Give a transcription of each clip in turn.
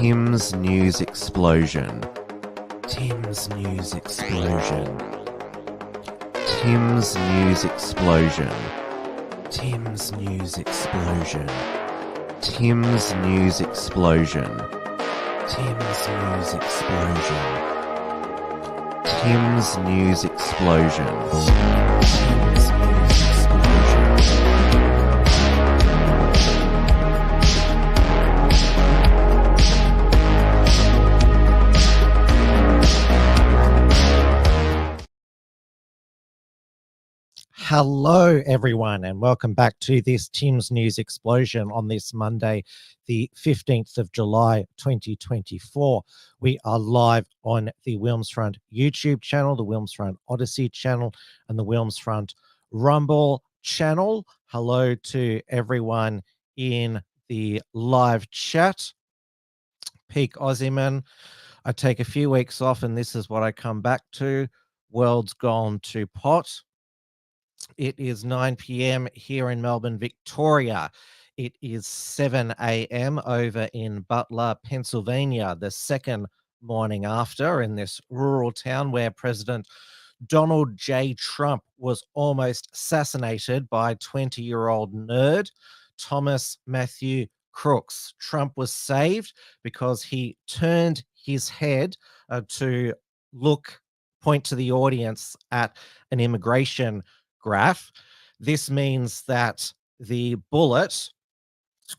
Tim's News Explosion. Tim's News Explosion. Tim's News Explosion. Tim's News Explosion. Tim's News Explosion. Tim's News Explosion. Tim's News Explosion. Tim's News Explosion. Hello, everyone, and welcome back to this Tim's News Explosion on this Monday, the 15th of July, 2024. We are live on the Wilms Front YouTube channel, the Wilms Front Odyssey channel, and the Wilms Front Rumble channel. Hello to everyone in the live chat. Peak Aussieman. I take a few weeks off, and this is what I come back to. World's gone to pot. It is 9 p.m. here in Melbourne, Victoria. It is 7 a.m. over in Butler, Pennsylvania, the second morning after in this rural town where President Donald J. Trump was almost assassinated by 20-year-old nerd Thomas Matthew Crooks. Trump was saved because he turned his head to point to the audience at an immigration graph. This means that the bullet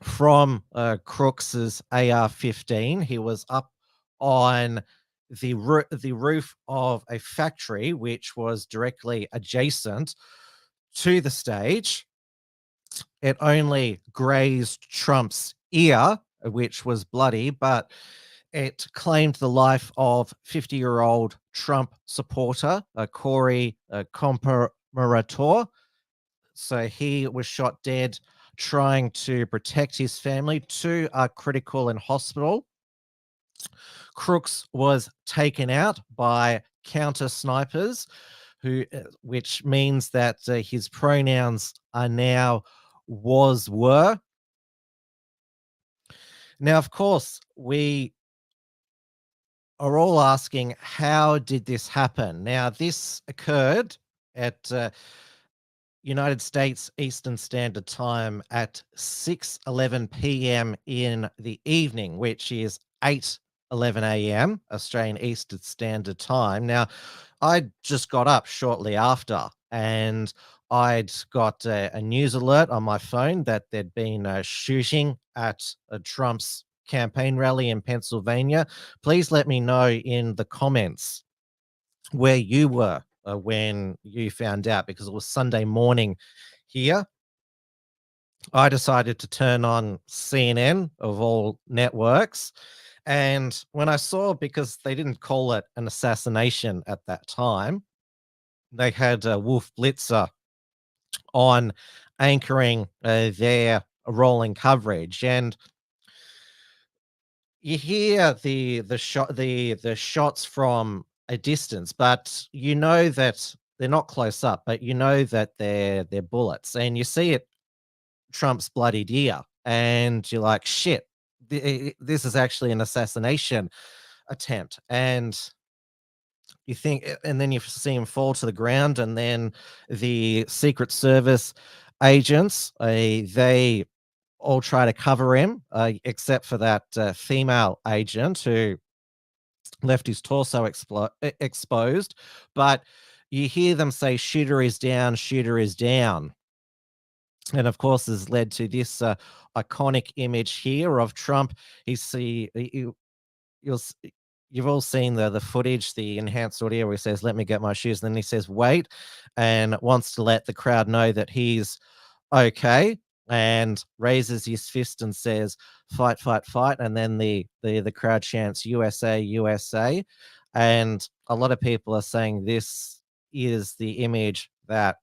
from Crooks's AR-15, he was up on the roof of a factory which was directly adjacent to the stage. It only grazed Trump's ear, which was bloody, but it claimed the life of 50-year-old Trump supporter, Corey Comparator. So he was shot dead trying to protect his family. Two are critical in hospital. Crooks was taken out by counter snipers, which means that his pronouns are now was, were. Now, of course, we are all asking, how did this happen? Now, this occurred at United States Eastern Standard Time at 6:11 p.m. in the evening, which is 8:11 a.m. Australian Eastern Standard Time. Now, I just got up shortly after, and I'd got a news alert on my phone that there'd been a shooting at Trump's campaign rally in Pennsylvania. Please let me know in the comments where you were when you found out, because it was Sunday morning here. I decided to turn on CNN of all networks, and when I saw, because they didn't call it an assassination at that time, they had Wolf Blitzer on anchoring their rolling coverage, and you hear the shots from a distance, but you know that they're not close up, but you know that they're bullets, and you see it Trump's bloodied ear, and you're like, shit, this is actually an assassination attempt. And you think, and then you see him fall to the ground, and then the Secret Service agents, they all try to cover him, except for that female agent who left his torso exposed. But you hear them say, shooter is down, shooter is down. And of course, has led to this iconic image here of Trump. You've all seen the footage, the enhanced audio where he says, let me get my shoes. And then he says, wait, and wants to let the crowd know that he's okay, and raises his fist and says, fight, fight, fight. And then the crowd chants, USA, USA. And a lot of people are saying this is the image that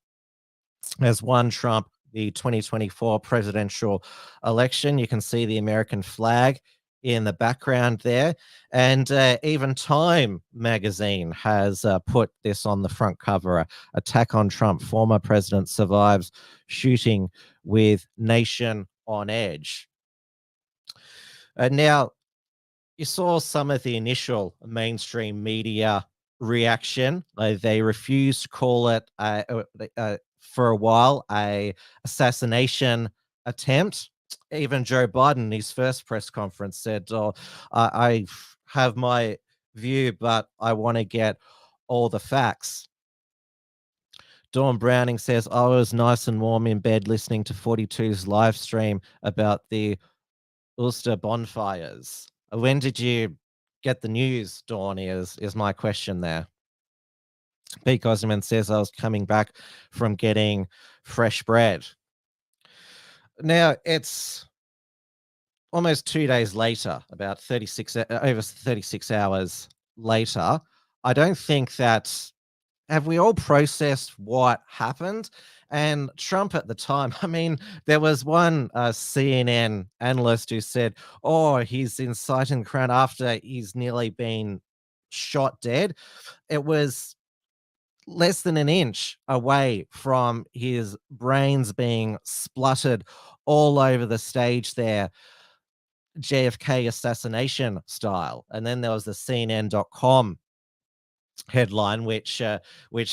has won Trump the 2024 presidential election. You can see the American flag in the background there. And even Time magazine has put this on the front cover, attack on Trump, former president survives shooting with nation on edge. Now, you saw some of the initial mainstream media reaction. They refused to call it for a while a assassination attempt. Even Joe Biden, in his first press conference, said, "Oh, I have my view, but I want to get all the facts." Dawn Browning says, "I was nice and warm in bed listening to 42's live stream about the Ulster bonfires." When did you get the news, Dawn, is my question there. Pete Gosman says, "I was coming back from getting fresh bread." Now, it's almost 2 days later, about over 36 hours later. I don't think that, have we all processed what happened? And Trump at the time, I mean, there was one CNN analyst who said, "Oh, he's inciting the crowd after he's nearly been shot dead." It was less than an inch away from his brains being spluttered all over the stage there, JFK assassination style. And then there was the CNN.com headline, which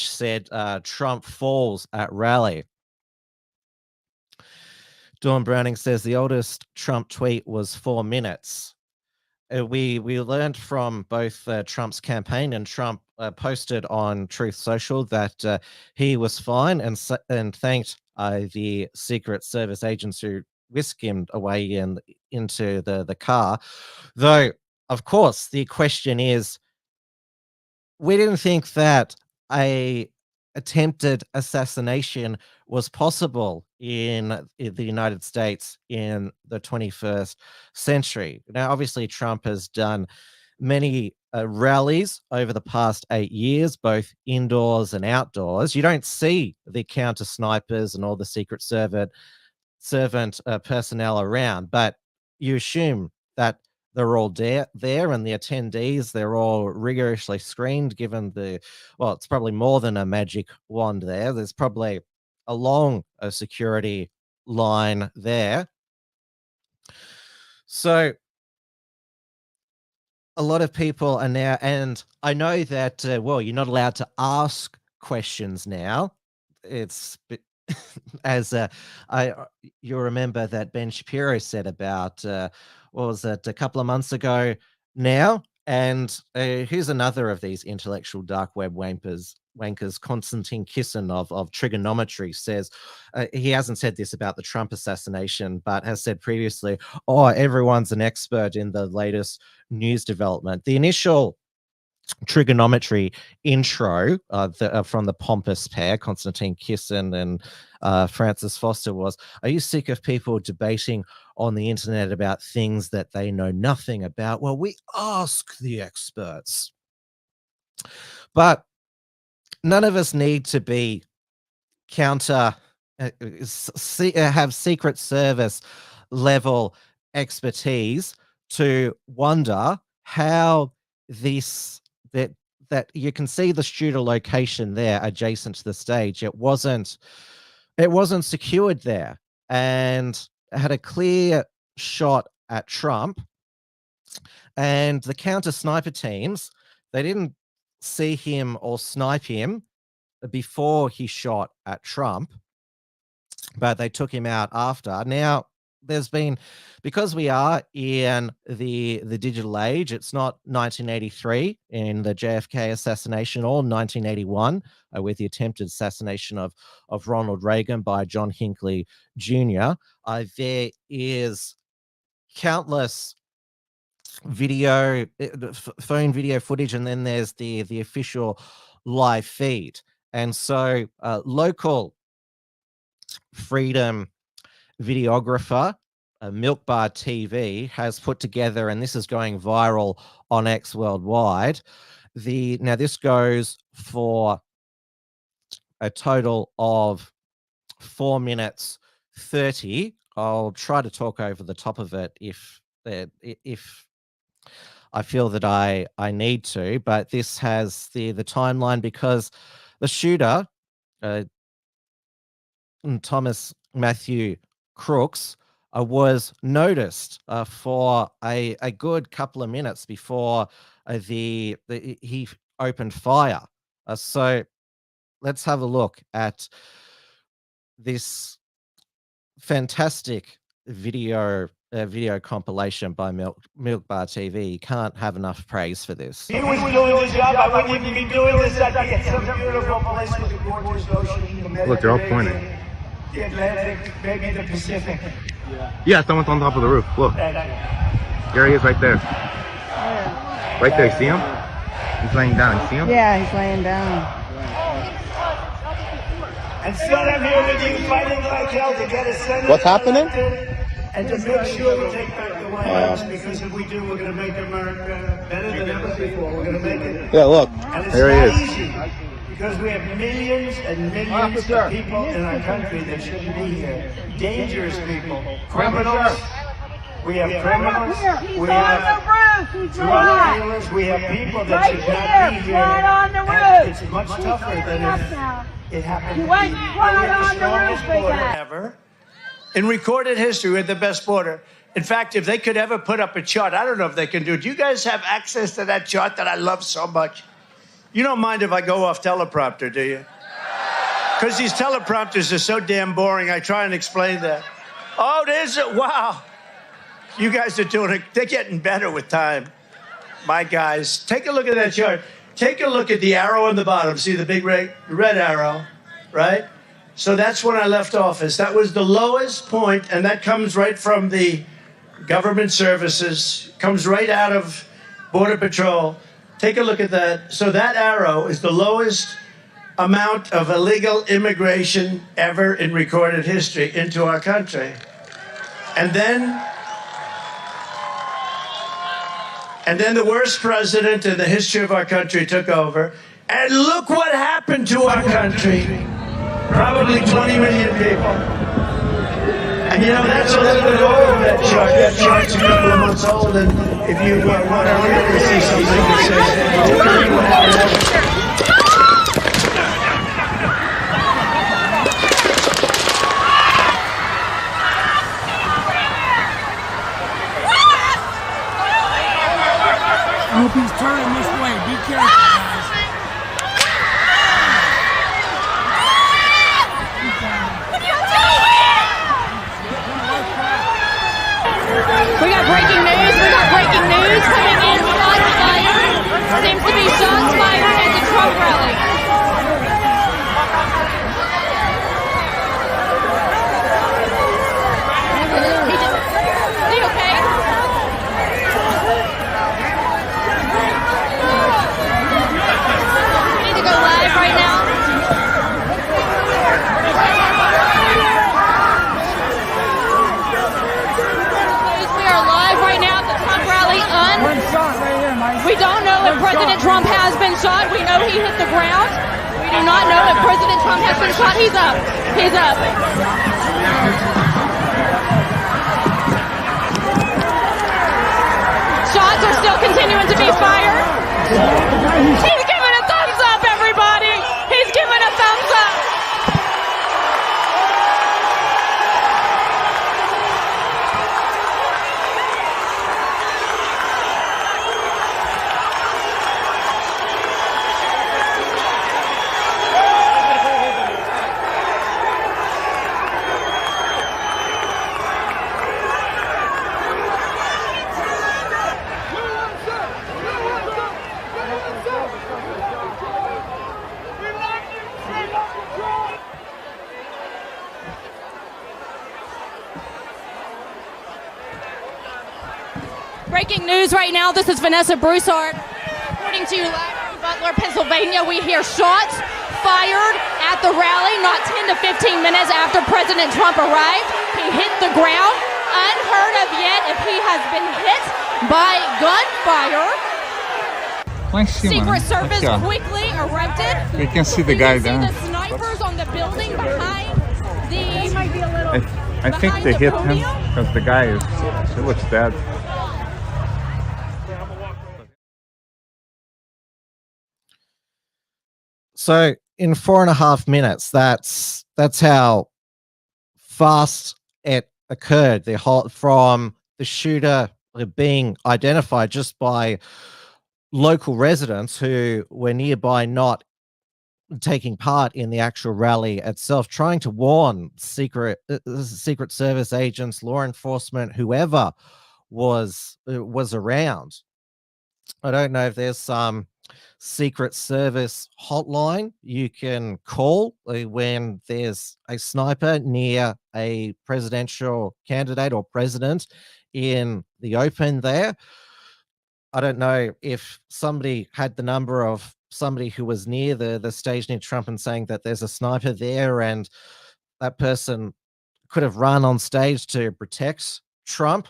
said Trump falls at rally. Dawn Browning says the oldest Trump tweet was 4 minutes. We learned from both Trump's campaign, and Trump posted on Truth Social that he was fine and thanked the Secret Service agents who whisked him away into the car. Though, of course, the question is, we didn't think that a attempted assassination was possible in the United States in the 21st century. Now, obviously, Trump has done many rallies over the past 8 years, both indoors and outdoors. You don't see the counter snipers and all the Secret Servant personnel around, but you assume that they're all there, and the attendees, they're all rigorously screened, given it's probably more than a magic wand there. There's probably a long security line there. So a lot of people are now, and I know that, you're not allowed to ask questions now. It's as you'll remember that Ben Shapiro said about, what was it, a couple of months ago now? And here's another of these intellectual dark web wankers, Konstantin Kisin of Trigonometry, says, he hasn't said this about the Trump assassination, but has said previously, "Oh, everyone's an expert in the latest news development." The initial Trigonometry intro from the pompous pair, Konstantin Kisin and Francis Foster, was, "Are you sick of people debating on the internet about things that they know nothing about? Well, we ask the experts." But none of us need to be have Secret Service level expertise to wonder how that you can see the studio location there adjacent to the stage. It wasn't secured there, and had a clear shot at Trump. And the counter sniper teams, they didn't see him or snipe him before he shot at Trump, but they took him out after. Now, there's been, because we are in the digital age, it's not 1983 in the JFK assassination, or 1981 with the attempted assassination of Ronald Reagan by John Hinckley Jr. There is countless phone video footage, and then there's the official live feed. And so local freedom videographer, Milk Bar TV, has put together, and this is going viral on X worldwide. Now this goes for a total of 4 minutes 30. I'll try to talk over the top of it if I feel that I need to, but this has the timeline, because the shooter, Thomas Matthew Crooks, was noticed for a good couple of minutes before he opened fire. So let's have a look at this fantastic video compilation by Milk Bar TV. You can't have enough praise for this. He was doing his job. I wouldn't even be doing this. I'd be at some beautiful place with a gorgeous ocean. Look, they're all pointing. The Atlantic, maybe the Pacific. Yeah, someone's on top of the roof. Look. There he is right there. Right there, see him? He's laying down. You see him? Yeah, he's laying down. And still I'm here with you fighting like hell to get a senator. What's happening? And to make sure we take back the White House, because if we do, we're going to make America better than ever before. We're going to make it. Yeah, look. And it's There not he is. easy, because we have millions and millions of people in our country that shouldn't be here. Dangerous people, criminals. We have criminals. We have drug dealers. We have people that should not be here. And it's much tougher than if it happened. We have the strongest border ever. In recorded history, we're the best border. In fact, if they could ever put up a chart, I don't know if they can do it. Do you guys have access to that chart that I love so much? You don't mind if I go off teleprompter, do you? Because these teleprompters are so damn boring, I try and explain that. Oh, there's it. Wow. You guys are doing it. They're getting better with time. My guys, take a look at that chart. Take a look at the arrow on the bottom. See the big red arrow, right? So that's when I left office. That was the lowest point, and that comes right from the government services, comes right out of Border Patrol. Take a look at that. So that arrow is the lowest amount of illegal immigration ever in recorded history into our country. And then the worst president in the history of our country took over. And look what happened to our country. Probably 20 million people. And you know, that's a little bit over that chart. That chart's a couple of months old, and if you want to really see something that says, I hope he's turning this way. Be careful, guys. We got breaking news. Coming in. Shots fired. Seems to be shots fired at the Trump rally. Is he okay? We need to go live right now. We don't know if President Trump has been shot. We know he hit the ground. We do not know if President Trump has been shot. He's up. He's up. Shots are still continuing to be fired. He's giving a thumbs up, everybody. He's giving a thumbs up. Breaking news right now. This is Vanessa Broussard reporting to you live from Butler, Pennsylvania. We hear shots fired at the rally not 10 to 15 minutes after President Trump arrived. He hit the ground. Unheard of yet if he has been hit by gunfire. Secret Service quickly erupted. We can see the guy down. The snipers on the building behind the. I think they hit him because the guy he looks dead. So in 4.5 minutes, that's how fast it occurred. From the shooter being identified just by local residents who were nearby, not taking part in the actual rally itself, trying to warn secret service agents, law enforcement, whoever was around. I don't know if there's some secret service hotline you can call when there's a sniper near a presidential candidate or president in the open there. I don't know if somebody had the number of somebody who was near the stage near Trump and saying that there's a sniper there, and that person could have run on stage to protect Trump,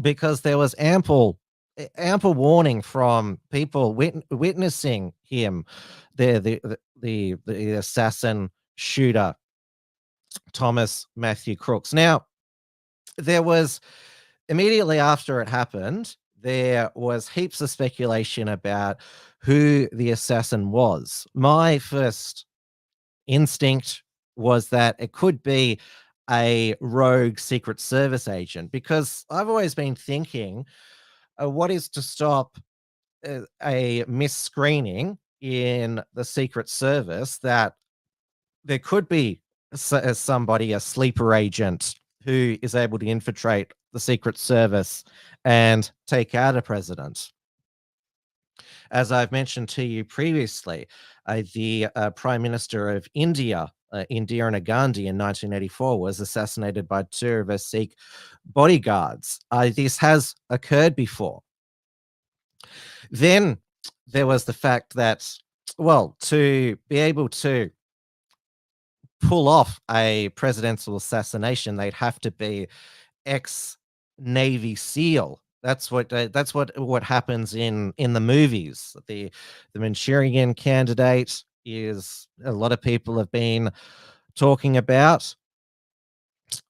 because there was ample warning from people witnessing him, the assassin shooter, Thomas Matthew Crooks. Now, there was, immediately after it happened, there was heaps of speculation about who the assassin was. My first instinct was that it could be a rogue Secret Service agent, because I've always been thinking, what is to stop a misscreening in the Secret Service, that there could be somebody, a sleeper agent, who is able to infiltrate the Secret Service and take out a president. As I've mentioned to you previously, the Prime Minister of India, Indira Gandhi, in 1984 was assassinated by two of her Sikh bodyguards. This has occurred before. Then there was the fact that, well, to be able to pull off a presidential assassination, they'd have to be ex-Navy SEAL. That's what happens in the movies. The Manchurian Candidate is, a lot of people have been talking about.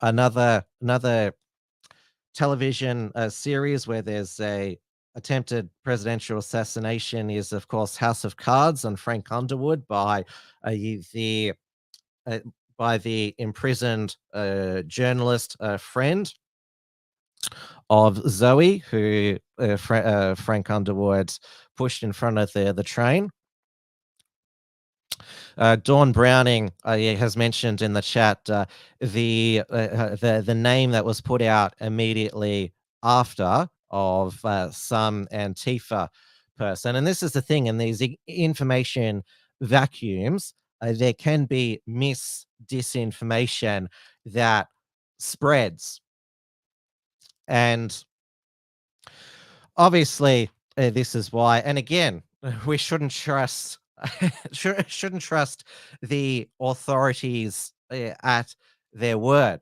Another television series where there's a attempted presidential assassination is, of course, House of Cards on Frank Underwood by the imprisoned journalist friend of Zoe, who Frank Underwood pushed in front of the train. Dawn Browning has mentioned in the chat the name that was put out immediately after of some Antifa person. And this is the thing, in these information vacuums, there can be disinformation that spreads. And obviously, this is why, and again, we shouldn't trust the authorities at their word.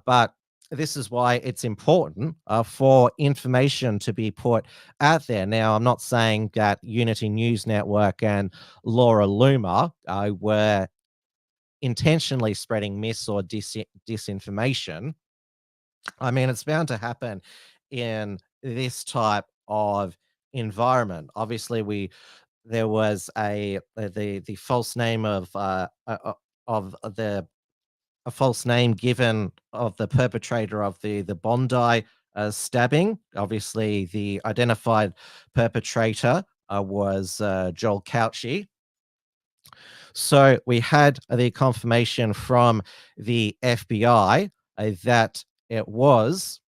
But this is why it's important for information to be put out there. Now, I'm not saying that Unity News Network and Laura Loomer were intentionally spreading or disinformation. I mean, it's bound to happen in this type of environment. Obviously, there was the false name of a false name given of the perpetrator of the Bondi stabbing. Obviously, the identified perpetrator was Joel Couchy. So we had the confirmation from the FBI that it was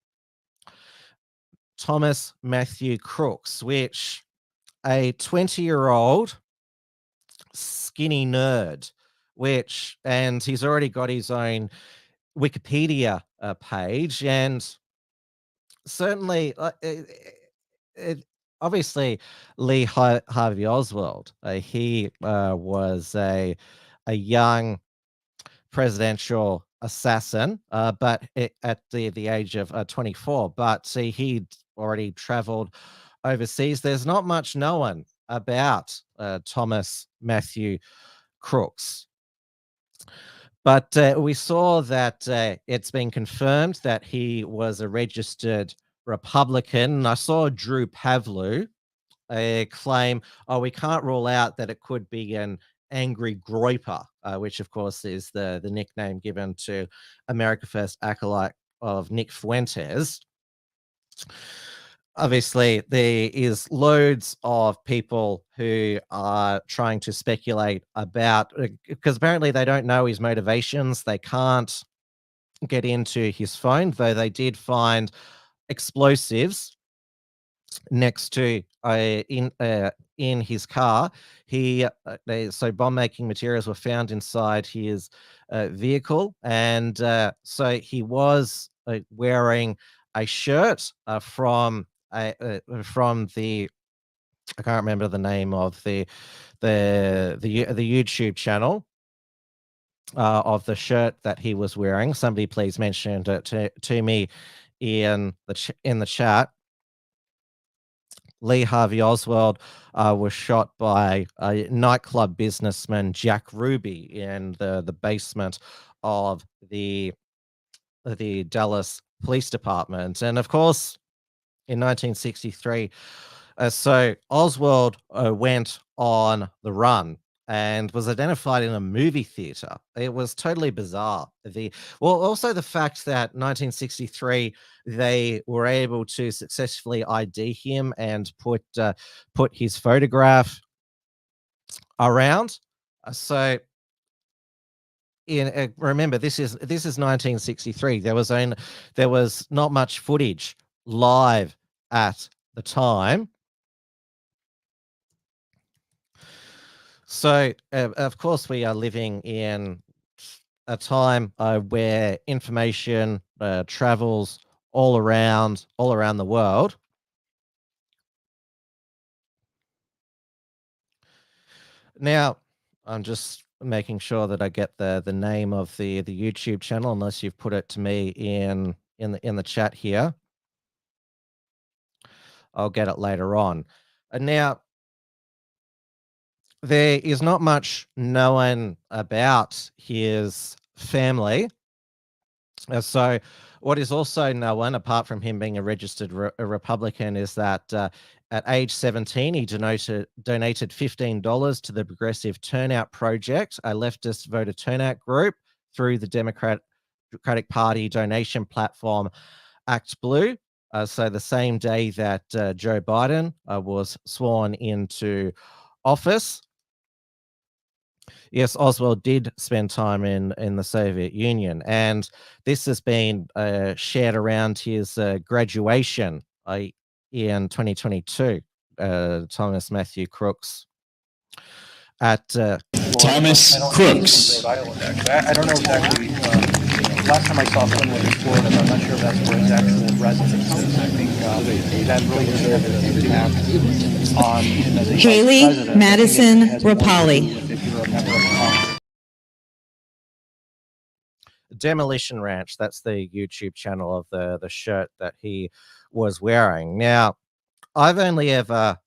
Thomas Matthew Crooks, which a 20-year-old skinny nerd, and he's already got his own Wikipedia page, and certainly, obviously, Lee Harvey Oswald, he was a young presidential assassin, but at the age of 24. But see, he'd already traveled overseas. There's not much known about Thomas Matthew Crooks. But we saw that it's been confirmed that he was a registered Republican. I saw Drew Pavlou claim, we can't rule out that it could be an angry groyper, which of course is the nickname given to America First acolyte of Nick Fuentes. Obviously, there is loads of people who are trying to speculate about, because apparently they don't know his motivations. They can't get into his phone, though they did find explosives next to in his car. So bomb making materials were found inside his vehicle, and so he was wearing a shirt from the, I can't remember the name of the YouTube channel of the shirt that he was wearing. Somebody please mention it to me in the chat. Lee Harvey Oswald was shot by a nightclub businessman, Jack Ruby, in the basement of the Dallas Police Department. And of course, in 1963, so Oswald went on the run and was identified in a movie theater. It was totally bizarre. Also the fact that 1963 they were able to successfully ID him and put his photograph around. So remember, this is 1963. There was not much footage live at the time. So, of course, we are living in a time where information travels all around the world. Now, I'm just making sure that I get the name of the YouTube channel, unless you've put it to me in the chat here. I'll get it later on. And now, there is not much known about his family. So what is also known, apart from him being a registered Republican, is that at age 17, he donated $15 to the Progressive Turnout Project, a leftist voter turnout group, through the Democratic Party donation platform Act Blue. So the same day that Joe Biden was sworn into office. Yes, Oswald did spend time in the Soviet Union, and this has been shared around his graduation in 2022. Thomas Matthew Crooks at Thomas Crooks. I don't know exactly. Last time I saw someone in Florida, I'm not sure if that's where his actual residence is. I think that really deserves an impact on him as a Haley Madison Rapalli. Demolition Ranch, that's the YouTube channel of the shirt that he was wearing. Now, I've only ever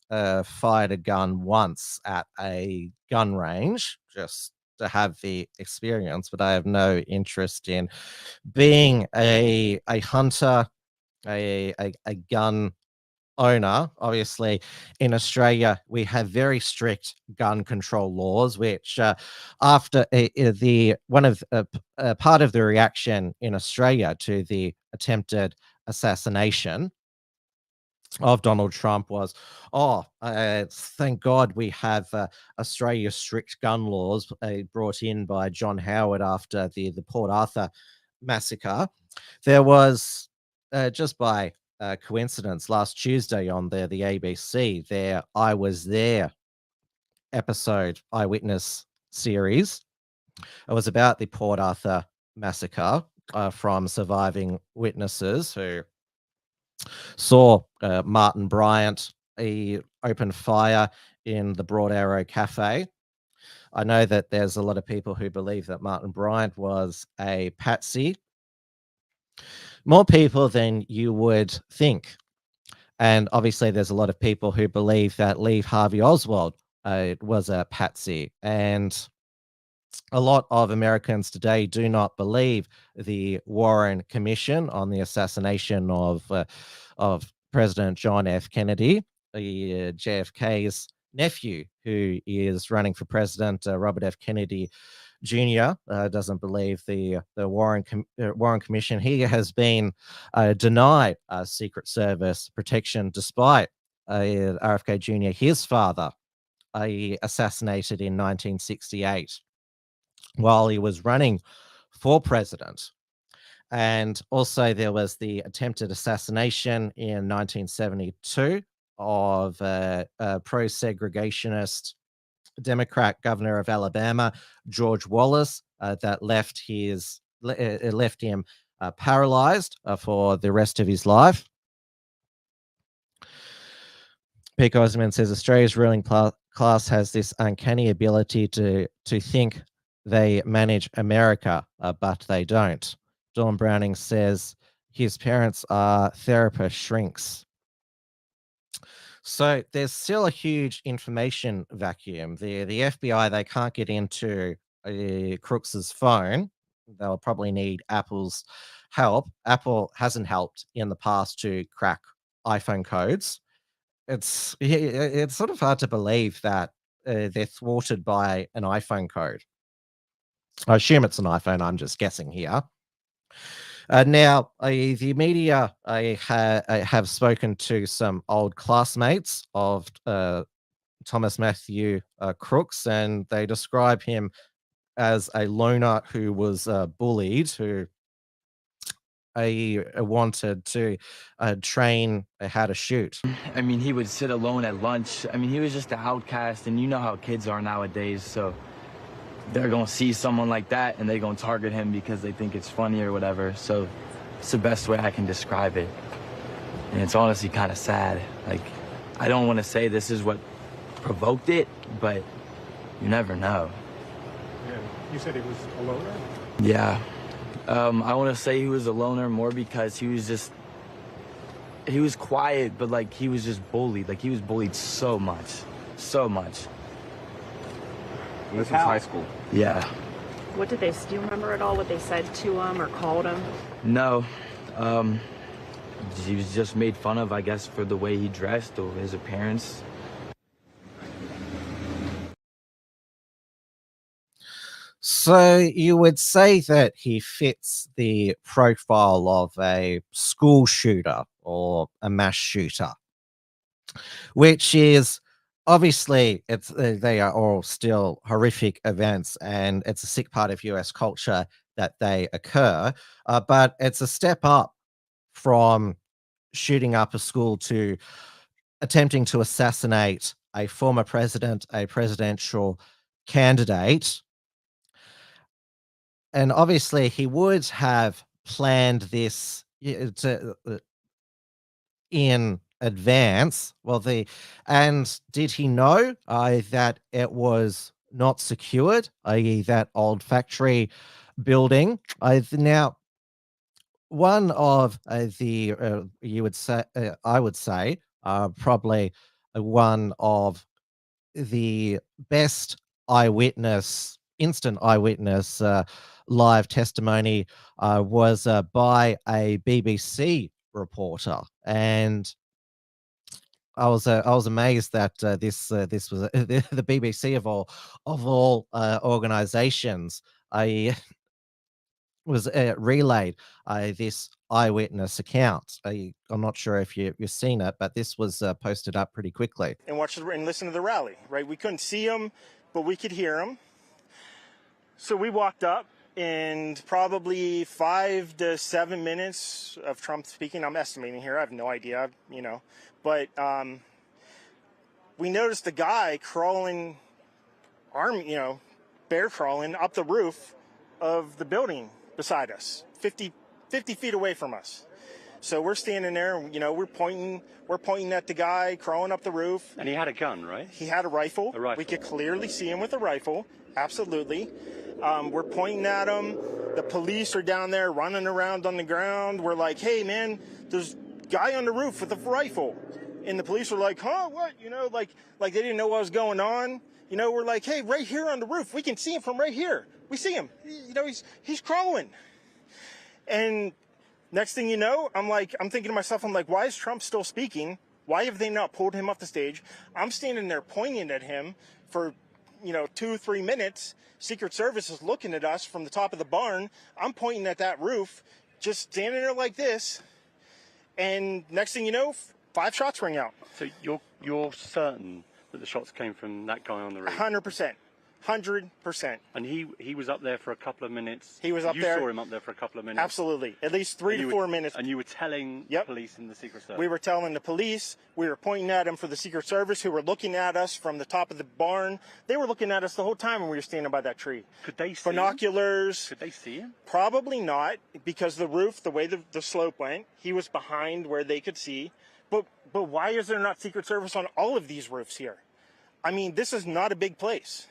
fired a gun once at a gun range, just to have the experience, but I have no interest in being a hunter, a gun owner. Obviously, in Australia, we have very strict gun control laws, which after part of the reaction in Australia to the attempted assassination of Donald Trump was, thank God we have Australia's strict gun laws brought in by John Howard after the Port Arthur massacre. There was, just by coincidence, last Tuesday on the ABC, their I Was There episode eyewitness series. It was about the Port Arthur massacre from surviving witnesses who saw Martin Bryant open fire in the Broad Arrow Cafe. I know that there's a lot of people who believe that Martin Bryant was a patsy. More people than you would think. And obviously there's a lot of people who believe that Lee Harvey Oswald was a patsy. And a lot of Americans today do not believe the Warren Commission on the assassination of President John F. Kennedy, JFK's nephew, who is running for president. Robert F. Kennedy Jr. Doesn't believe the Warren Commission. He has been denied Secret Service protection despite RFK Jr., his father, assassinated in 1968 while he was running for president. And also there was the attempted assassination in 1972 of a pro-segregationist Democrat governor of Alabama, George Wallace, that left him paralyzed for the rest of his life. Pete Osman says Australia's ruling class has this uncanny ability to think they manage America, but they don't. Dawn Browning says his parents are therapist shrinks. So there's still a huge information vacuum. The FBI, they can't get into Crooks's phone. They'll probably need Apple's help. Apple hasn't helped in the past to crack iPhone codes. It's sort of hard to believe that they're thwarted by an iPhone code. I assume it's an iPhone. I'm just guessing here. Now, the media have spoken to some old classmates of Thomas Matthew Crooks, and they describe him as a loner who was bullied, who wanted to train how to shoot. I mean, he would sit alone at lunch. I mean, he was just an outcast, and you know how kids are nowadays, so they're gonna see someone like that and they're gonna target him because they think it's funny or whatever. So it's the best way I can describe it. And it's honestly kind of sad. Like, I don't want to say this is what provoked it, but you never know. Yeah. You said he was a loner? Yeah. I want to say he was a loner more because he was quiet, but like he was just bullied. Like he was bullied so much. This was high school. Yeah. What did do you remember at all what they said to him or called him? No. He was just made fun of, I guess, for the way he dressed or his appearance. So you would say that he fits the profile of a school shooter or a mass shooter, which is obviously they are all still horrific events, and it's a sick part of US culture that they occur. But it's a step up from shooting up a school to attempting to assassinate a former president, a presidential candidate. And obviously he would have planned this in advance. And did he know that it was not secured, i.e. that old factory building? Now, one of you would say, I would say, probably one of the best instant eyewitness live testimony was by a BBC reporter, and I was amazed that this was the BBC of all organizations. I was relayed this eyewitness account. I'm not sure if you've seen it, but this was posted up pretty quickly. And watch and listen to the rally. Right, we couldn't see him, but we could hear him. So we walked up, and probably 5 to 7 minutes of Trump speaking. I'm estimating here. I have no idea, But we noticed a guy crawling, bear crawling up the roof of the building beside us, 50 feet away from us. So we're standing there, and, we're pointing at the guy crawling up the roof. And he had a gun, right? He had a rifle. A rifle. We could clearly see him with a rifle. Absolutely. We're pointing at him. The police are down there running around on the ground. We're like, hey, man, there's a guy on the roof with a rifle. And the police were like, huh, what? Like they didn't know what was going on. We're like, hey, right here on the roof. We can see him from right here. We see him. He's crawling. And next thing you know, I'm thinking to myself, why is Trump still speaking? Why have they not pulled him off the stage? I'm standing there pointing at him for 2-3 minutes, Secret Service is looking at us from the top of the barn. I'm pointing at that roof, just standing there like this. And next thing you know, 5 shots ring out. So you're certain that the shots came from that guy on the roof? 100%. 100%. And he was up there for a couple of minutes. He was up there. You saw him up there for a couple of minutes. Absolutely, at least 3 to 4 minutes. And you were telling police in the Secret Service. We were telling the police. We were pointing at them for the Secret Service, who were looking at us from the top of the barn. They were looking at us the whole time when we were standing by that tree. Could they see binoculars? Could they see him? Probably not, because the roof, the way the slope went, he was behind where they could see. But why is there not Secret Service on all of these roofs here? I mean, this is not a big place.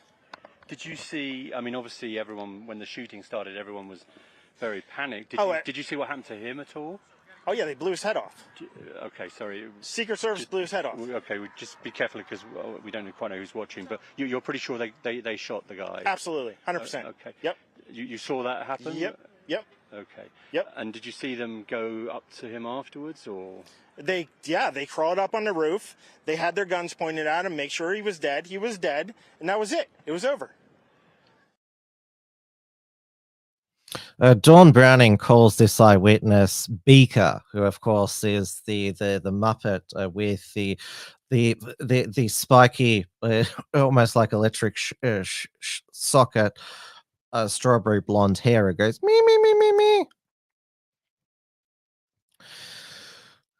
Did you see, I mean, obviously everyone, when the shooting started, everyone was very panicked. Did you see what happened to him at all? Oh, yeah, they blew his head off. Okay, sorry. Secret Service blew his head off. Okay, just be careful because we don't quite know who's watching, but you're pretty sure they shot the guy? Absolutely, 100%. Okay. Yep. You saw that happen? Yep. Okay. Yep. And did you see them go up to him afterwards, or? They crawled up on the roof. They had their guns pointed at him, make sure he was dead. He was dead, and that was it. It was over. Dawn Browning calls this eyewitness Beaker, who of course is the Muppet with the spiky, almost like electric socket, strawberry blonde hair. It goes me me me me me.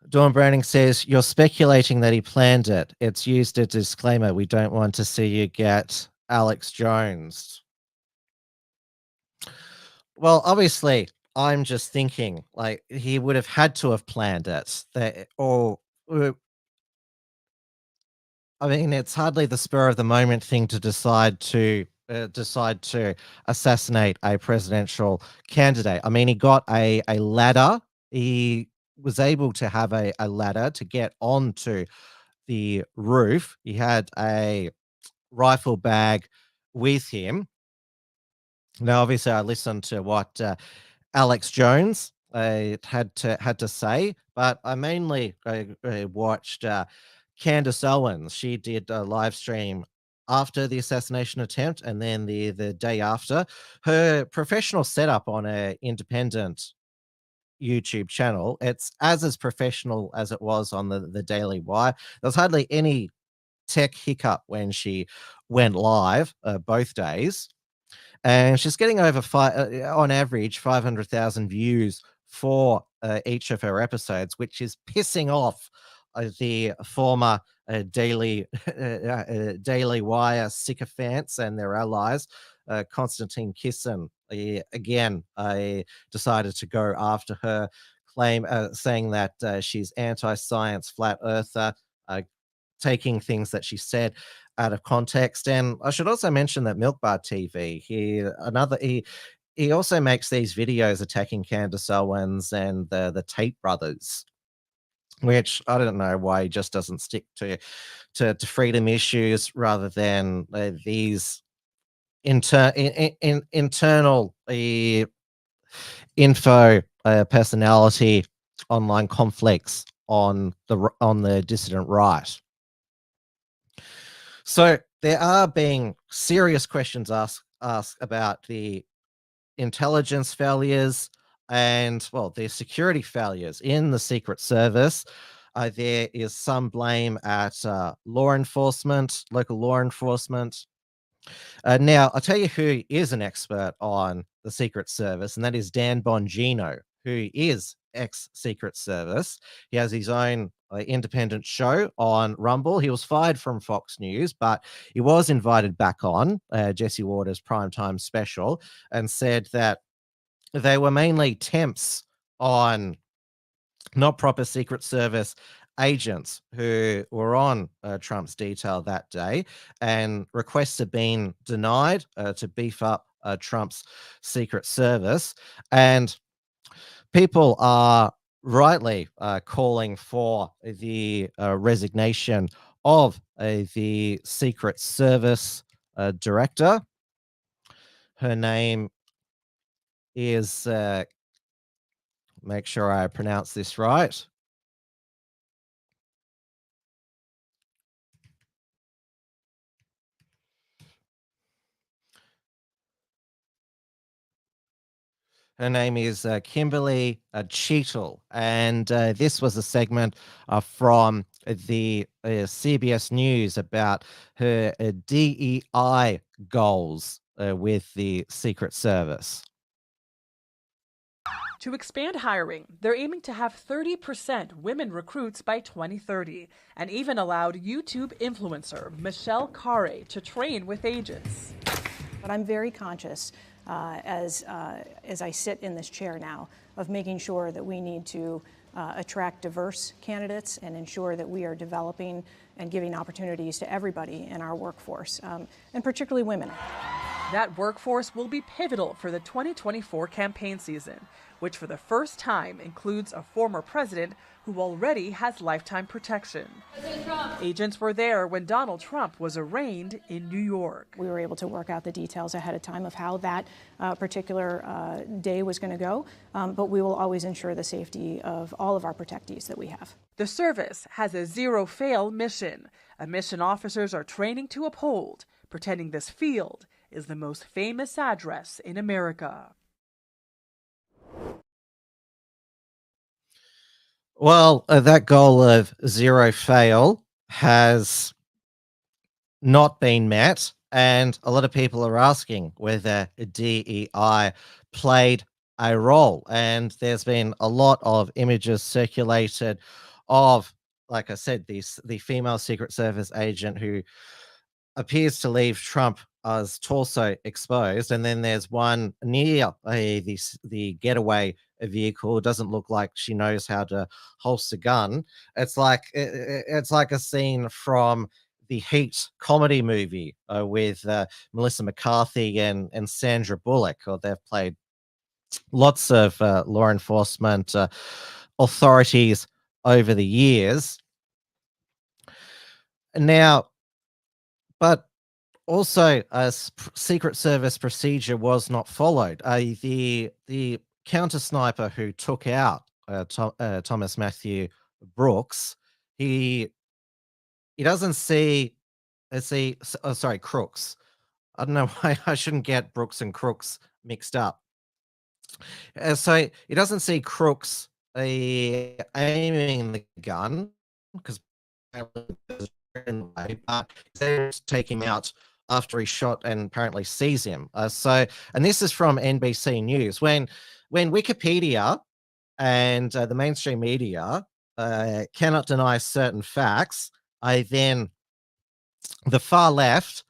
Dawn Browning says, "You're speculating that he planned it. It's used a disclaimer. We don't want to see you get Alex Jones." Well, obviously, I'm just thinking, like, he would have had to have planned it. I mean, it's hardly the spur of the moment thing to decide to assassinate a presidential candidate. I mean, he got a ladder. He was able to have a ladder to get onto the roof. He had a rifle bag with him. Now, obviously, I listened to what Alex Jones had to say, but I mainly watched Candace Owens. She did a live stream after the assassination attempt, and then the day after. Her professional setup on an independent YouTube channel, it's as professional as it was on the Daily Wire. There was hardly any tech hiccup when she went live both days. And she's getting over on average 500,000 views for each of her episodes, which is pissing off the former Daily Wire sycophants and their allies. Konstantin Kisin again decided to go after her, saying that she's anti-science, flat earther, taking things that she said out of context. And I should also mention that Milk Bar TV, he also makes these videos attacking Candace Owens and the Tate brothers, which I don't know why he just doesn't stick to freedom issues rather than these internal info personality online conflicts on the dissident right. So there are being serious questions asked about the intelligence failures and, well, the security failures in the Secret Service. There is some blame at law enforcement, local law enforcement. Now, I'll tell you who is an expert on the Secret Service, and that is Dan Bongino, who is ex-Secret Service. He has his own independent show on Rumble. He was fired from Fox News, but he was invited back on Jesse Waters' primetime special and said that they were mainly temps on not proper Secret Service agents who were on Trump's detail that day, and requests have been denied to beef up Trump's Secret Service. And people are rightly calling for the resignation of the Secret Service director. Her name is, make sure I pronounce this right, Her name is Kimberly Cheetle, and this was a segment from the CBS News about her DEI goals with the Secret Service. To expand hiring, they're aiming to have 30% women recruits by 2030, and even allowed YouTube influencer Michelle Carre to train with agents. But I'm very conscious as I sit in this chair now of making sure that we need to attract diverse candidates and ensure that we are developing and giving opportunities to everybody in our workforce, and particularly women. That workforce will be pivotal for the 2024 campaign season, which for the first time includes a former president who already has lifetime protection. Agents were there when Donald Trump was arraigned in New York. We were able to work out the details ahead of time of how that particular day was going to go, but we will always ensure the safety of all of our protectees that we have. The service has a zero-fail mission, a mission officers are training to uphold, pretending this field is the most famous address in America. Well, that goal of zero fail has not been met, and a lot of people are asking whether DEI played a role. And there's been a lot of images circulated of, like I said, the female Secret Service agent who appears to leave Trump as torso exposed, and then there's one near the getaway vehicle. It doesn't look like she knows how to holster a gun. It's like a scene from the Heat comedy movie with Melissa McCarthy and Sandra Bullock. Or they've played lots of law enforcement authorities over the years. Now, but also, a Secret Service procedure was not followed. The counter sniper who took out Thomas Matthew Crooks, he doesn't see Crooks. I don't know why I shouldn't get Brooks and Crooks mixed up. So he doesn't see Crooks aiming the gun because but they take him out after he shot and apparently sees him. And this is from NBC News. When Wikipedia and the mainstream media cannot deny certain facts, then the far left,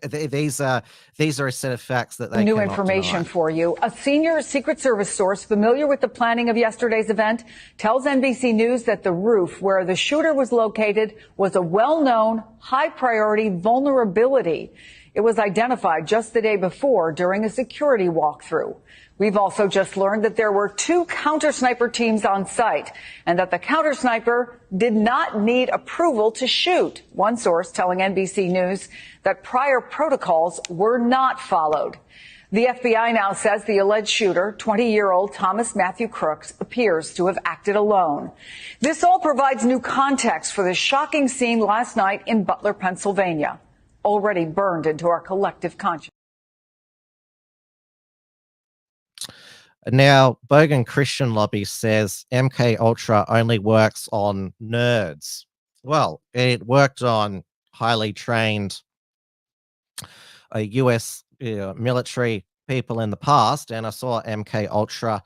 these are a set of facts that they New cannot information deny. for you. A senior Secret Service source familiar with the planning of yesterday's event tells NBC News that the roof where the shooter was located was a well-known, high-priority vulnerability. It was identified just the day before during a security walkthrough. We've also just learned that there were 2 counter-sniper teams on site and that the counter-sniper did not need approval to shoot. One source telling NBC News that prior protocols were not followed. The FBI now says the alleged shooter, 20-year-old Thomas Matthew Crooks, appears to have acted alone. This all provides new context for the shocking scene last night in Butler, Pennsylvania, already burned into our collective conscience. Now, Bogan Christian Lobby says MK Ultra only works on nerds. Well, it worked on highly trained US military people in the past, and I saw MK Ultra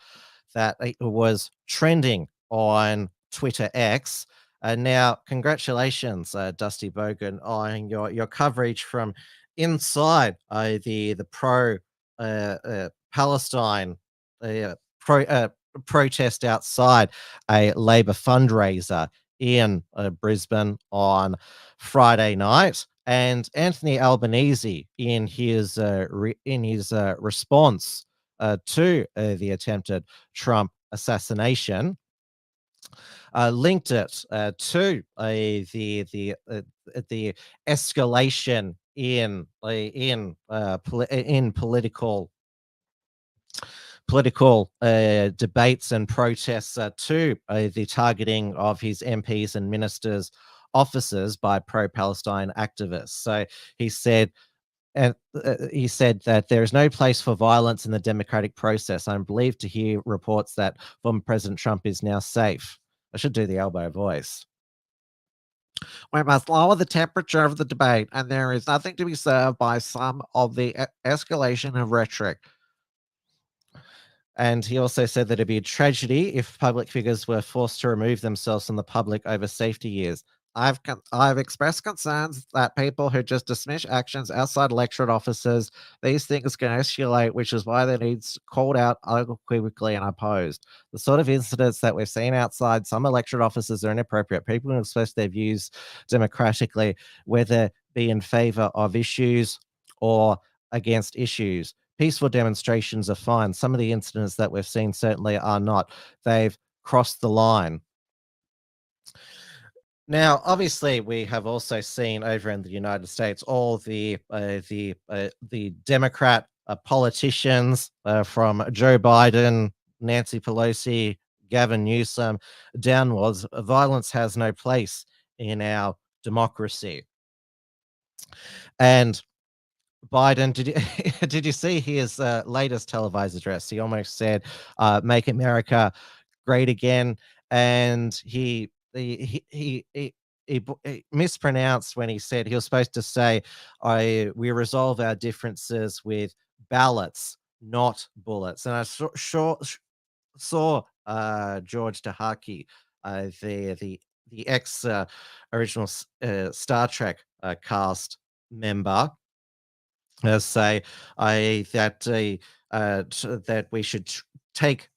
that it was trending on Twitter X. Now, congratulations, Dusty Bogan, on your coverage from inside the pro Palestine protest outside a Labor fundraiser in Brisbane on Friday night, and Anthony Albanese in his response to the attempted Trump assassination linked it to the escalation in political debates and protests to the targeting of his MPs and ministers' offices by pro-Palestine activists. So he said, And he said that there is no place for violence in the democratic process. I'm relieved to hear reports that former President Trump is now safe. I should do the elbow voice. We must lower the temperature of the debate, and there is nothing to be served by some of the escalation of rhetoric. And he also said that it'd be a tragedy if public figures were forced to remove themselves from the public over safety years. I've expressed concerns that people who just dismiss actions outside electorate offices, these things can escalate, which is why they need called out unequivocally and opposed. The sort of incidents that we've seen outside some electorate offices are inappropriate. People can express their views democratically, whether be in favor of issues or against issues. Peaceful demonstrations are fine. Some of the incidents that we've seen certainly are not. They've crossed the line. Now, obviously, we have also seen over in the United States all the Democrat politicians from Joe Biden, Nancy Pelosi, Gavin Newsom downwards. Violence has no place in our democracy. And Biden, did you see his latest televised address? He almost said, "Make America great again," and he mispronounced when he said he was supposed to say, "We resolve our differences with ballots, not bullets." And I saw George Tahaki, the ex original Star Trek cast member, say that we should take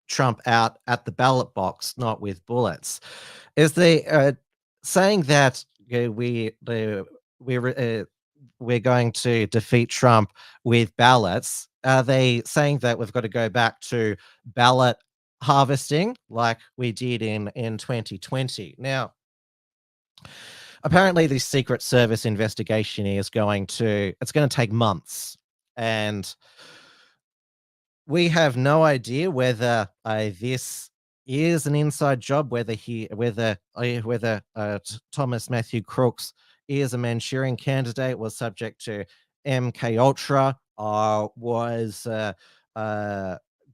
Trump out at the ballot box, not with bullets. Is they saying that we're going to defeat Trump with ballots? Are they saying that we've got to go back to ballot harvesting like we did in 2020? Now, apparently this Secret Service investigation is going to take months, and we have no idea whether this is an inside job, whether Thomas Matthew Crooks is a Manchurian candidate, was subject to MK Ultra, was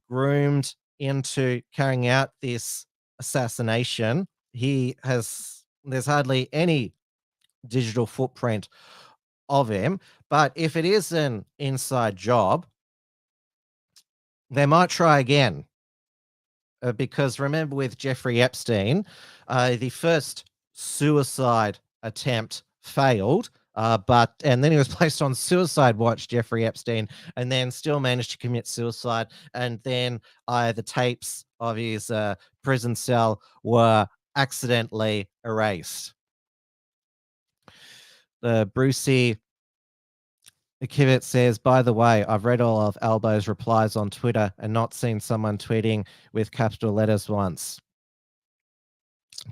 groomed into carrying out this assassination. There's hardly any digital footprint of him, but if it is an inside job, they might try again. Because remember, with Jeffrey Epstein, the first suicide attempt failed, and then he was placed on suicide watch, Jeffrey Epstein, and then still managed to commit suicide. And then the tapes of his prison cell were accidentally erased. Brucey Kivett says, by the way, I've read all of Albo's replies on Twitter and not seen someone tweeting with capital letters once.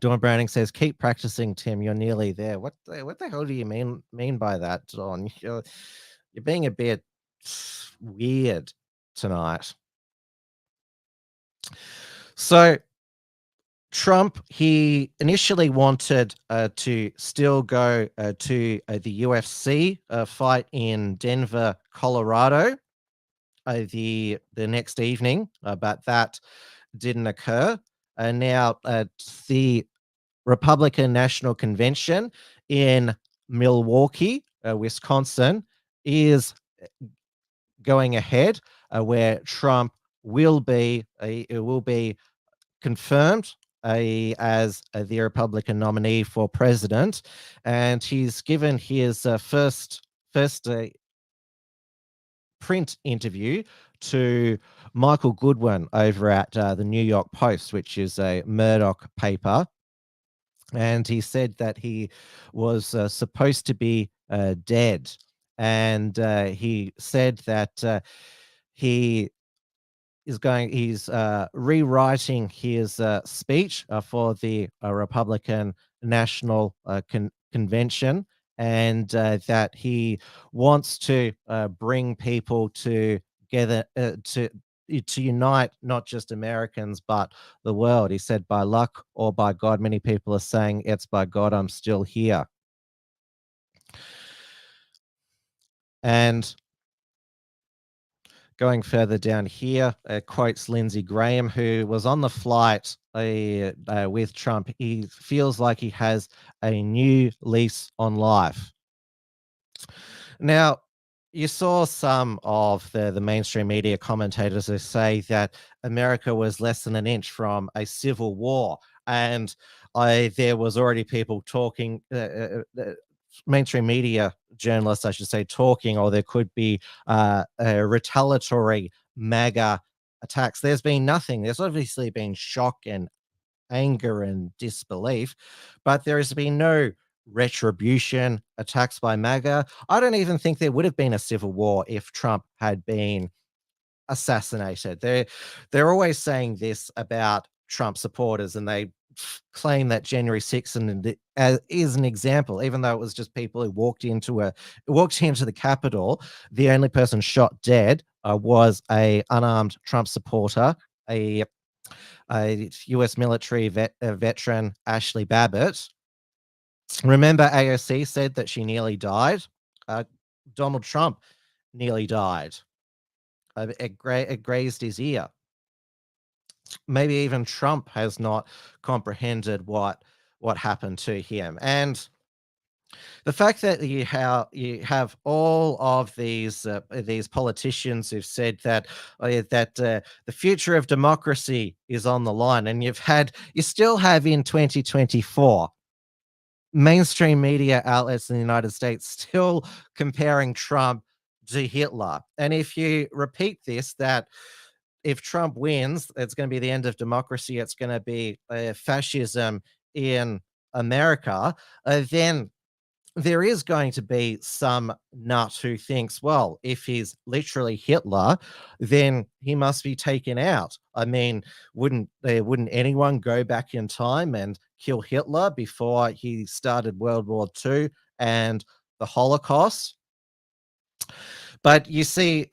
Dawn Browning says, keep practicing, Tim. You're nearly there. What the hell do you mean by that, Dawn? You're being a bit weird tonight. So Trump, he initially wanted to still go to the UFC fight in Denver, Colorado, the next evening, but that didn't occur. And now the Republican National Convention in Milwaukee, Wisconsin, is going ahead, where Trump will be confirmed as the Republican nominee for president, and he's given his first print interview to Michael Goodwin over at the New York Post, which is a Murdoch paper, and he said that he was supposed to be dead, and he said that he's rewriting his speech for the Republican National Convention, and that he wants to bring people together to unite not just Americans but the world. He said, by luck or by God, many people are saying it's by God I'm still here. And going further down here, quotes Lindsey Graham, who was on the flight with Trump. He feels like he has a new lease on life. Now, you saw some of the mainstream media commentators who say that America was less than an inch from a civil war. And there was already people talking, mainstream media journalists, I should say, talking, or there could be retaliatory MAGA attacks. There's been nothing. There's obviously been shock and anger and disbelief, but there has been no retribution attacks by MAGA. I don't even think there would have been a civil war if Trump had been assassinated. They're always saying this about Trump supporters, and they claim that January 6th is an example, even though it was just people who walked into the Capitol. The only person shot dead was a unarmed Trump supporter, a U.S. military veteran, Ashley Babbitt. Remember, AOC said that she nearly died. Donald Trump nearly died. It grazed his ear. Maybe even Trump has not comprehended what happened to him. And the fact that you have all of these politicians who've said that the future of democracy is on the line, and you still have in 2024 mainstream media outlets in the United States still comparing Trump to Hitler. And if you repeat this, that if Trump wins, it's going to be the end of democracy, it's going to be fascism in America, then there is going to be some nut who thinks, well, if he's literally Hitler, then he must be taken out. I mean, wouldn't anyone go back in time and kill Hitler before he started World War II and the Holocaust? But you see,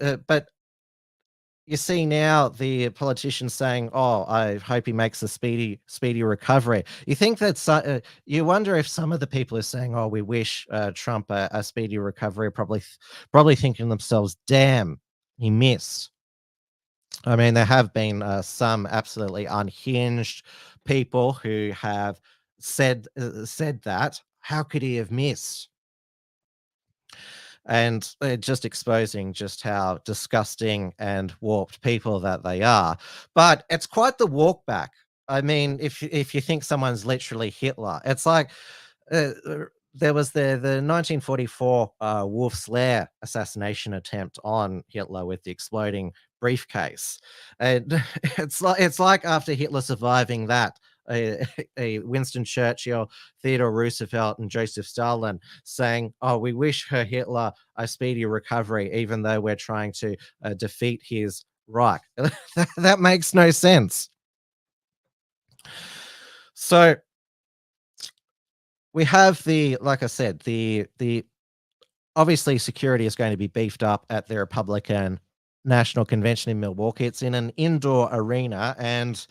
now the politicians saying, "Oh, I hope he makes a speedy recovery." You think that you wonder if some of the people are saying, "Oh, we wish Trump a speedy recovery," probably thinking to themselves, "Damn, he missed." I mean, there have been some absolutely unhinged people who have said that. How could he have missed? And just exposing just how disgusting and warped people that they are. But it's quite the walk back. I mean, if you think someone's literally Hitler, it's like there was the 1944 Wolf's Lair assassination attempt on Hitler with the exploding briefcase. And it's like after Hitler surviving that, a Winston Churchill, Theodore Roosevelt, and Joseph Stalin saying, "Oh, we wish Hitler a speedy recovery, even though we're trying to defeat his Reich." That makes no sense. So we have like I said, the obviously security is going to be beefed up at the Republican National Convention in Milwaukee. It's in an indoor arena, and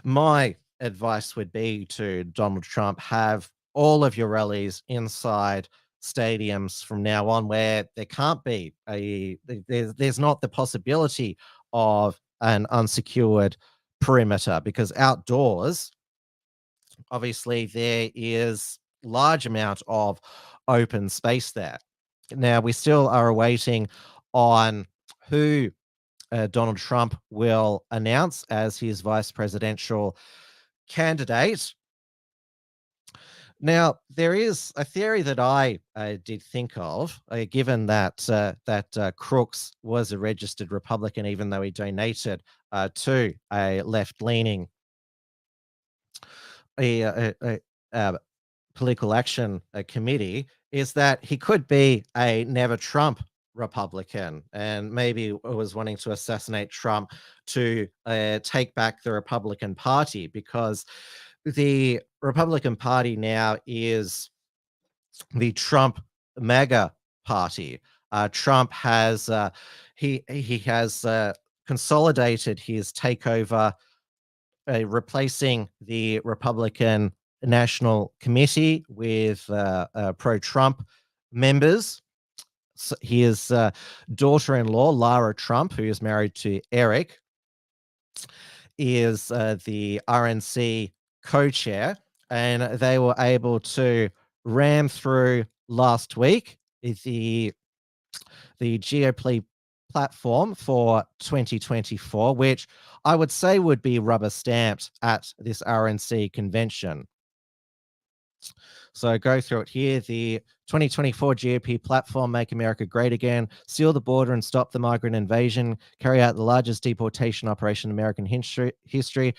my advice would be to Donald Trump, have all of your rallies inside stadiums from now on, where there can't be there's not the possibility of an unsecured perimeter, because outdoors, obviously, there is large amount of open space there. Now, we still are awaiting on who Donald Trump will announce as his vice presidential candidate. Now, there is a theory that I did think of, given that Crooks was a registered Republican, even though he donated to a left-leaning political action committee, is that he could be a never Trump Republican, and maybe was wanting to assassinate Trump to take back the Republican Party, because the Republican Party now is the Trump MAGA party. Trump has he has consolidated his takeover, replacing the Republican National Committee with pro-Trump members. his daughter-in-law, Lara Trump, who is married to Eric, is the RNC co-chair, and they were able to ram through last week the GOP platform for 2024, which I would say would be rubber stamped at this RNC convention. So go through it here. The 2024 GOP platform, Make America Great Again, seal the border and stop the migrant invasion, carry out the largest deportation operation in American history,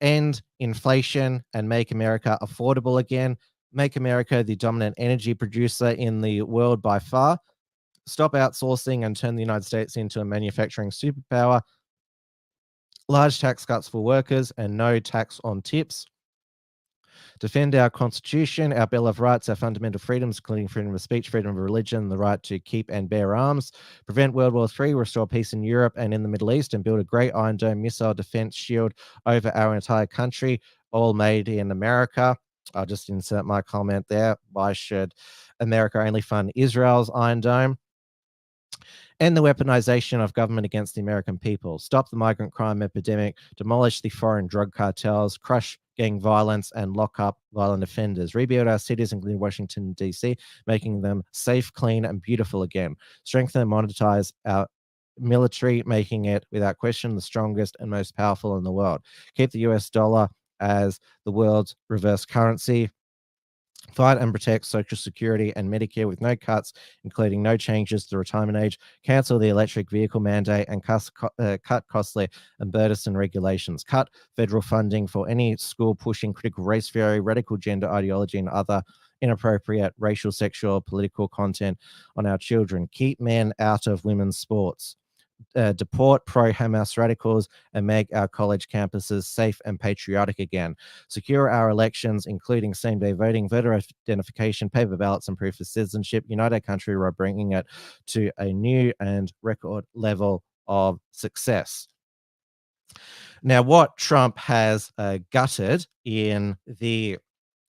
end inflation and make America affordable again, make America the dominant energy producer in the world by far, stop outsourcing and turn the United States into a manufacturing superpower, large tax cuts for workers and no tax on tips, defend our Constitution, our Bill of Rights, our fundamental freedoms, including freedom of speech, freedom of religion, the right to keep and bear arms, prevent World War III, restore peace in Europe and in the Middle East, and build a great Iron Dome missile defense shield over our entire country, all made in America. I'll just insert my comment there. Why should America only fund Israel's Iron Dome? End the weaponization of government against the American people. Stop the migrant crime epidemic. Demolish the foreign drug cartels. Crush gang violence and lock up violent offenders. Rebuild our cities, including Washington, D.C., making them safe, clean, and beautiful again. Strengthen and monetize our military, making it, without question, the strongest and most powerful in the world. Keep the US dollar as the world's reverse currency. Fight and protect Social Security and Medicare with no cuts, including no changes to the retirement age. Cancel the electric vehicle mandate and cut costly and burdensome regulations. Cut federal funding for any school pushing critical race theory, radical gender ideology, and other inappropriate racial, sexual, political content on our children. Keep men out of women's sports. Deport pro-Hamas radicals and make our college campuses safe and patriotic again. Secure our elections, including same-day voting, voter identification, paper ballots, and proof of citizenship. Unite our country by bringing it to a new and record level of success. Now, what Trump has gutted in the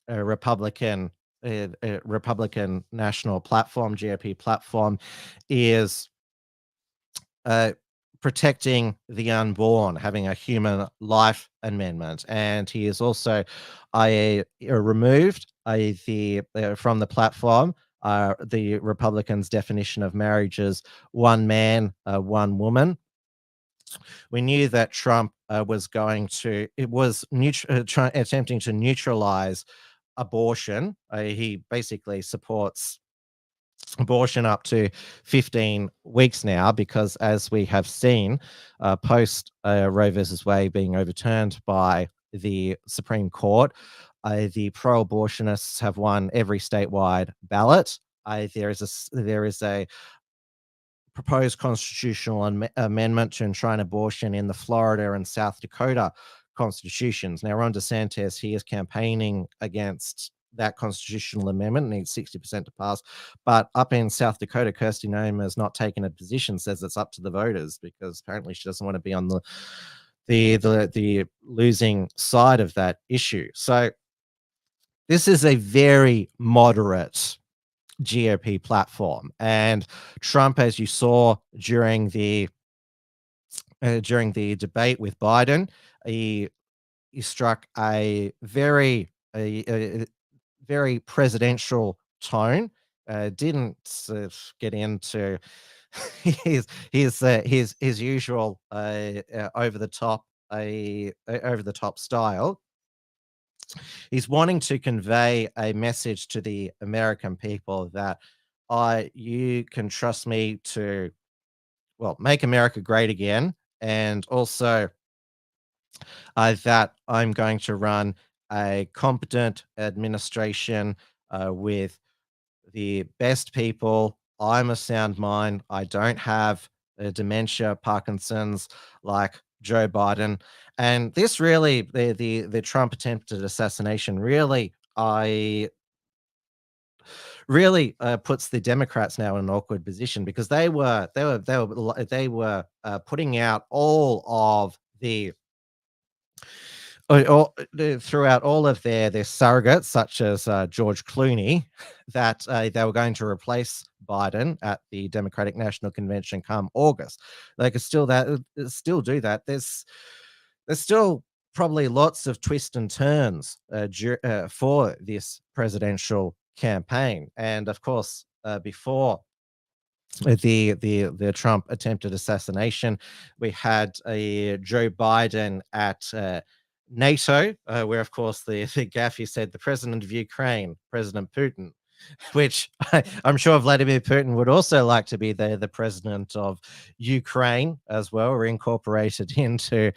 Republican national platform, GOP platform, is protecting the unborn, having a human life amendment, and he is also removed from the platform the Republicans' definition of marriage as one man, one woman. We knew that Trump was attempting to neutralize abortion. He basically supports abortion up to 15 weeks now, because as we have seen, post Roe versus Wade being overturned by the Supreme Court, the pro-abortionists have won every statewide ballot. There is a proposed constitutional amendment to enshrine abortion in the Florida and South Dakota constitutions. Now, Ron DeSantis, he is campaigning against that constitutional amendment, needs 60% to pass. But up in South Dakota, Kirsty Noem has not taken a position, says it's up to the voters, because apparently she doesn't want to be on the losing side of that issue. So this is a very moderate GOP platform, and Trump, as you saw during the debate with Biden, he struck a very presidential tone. Didn't get into his usual over the top style. He's wanting to convey a message to the American people that you can trust me to, make America great again, and also that I'm going to run a competent administration with the best people. I'm a sound mind. I don't have dementia, Parkinson's like Joe Biden. And this really, the Trump attempted assassination really puts the Democrats now in an awkward position, because they were putting out all of the throughout all of their surrogates, such as George Clooney, that they were going to replace Biden at the Democratic National Convention come August. They could still do that. There's still probably lots of twists and turns for this presidential campaign, and of course, before the Trump attempted assassination, we had Joe Biden at NATO, where of course the gaffe said the president of Ukraine, President Putin, which I'm sure Vladimir Putin would also like to be the president of Ukraine as well, or incorporated into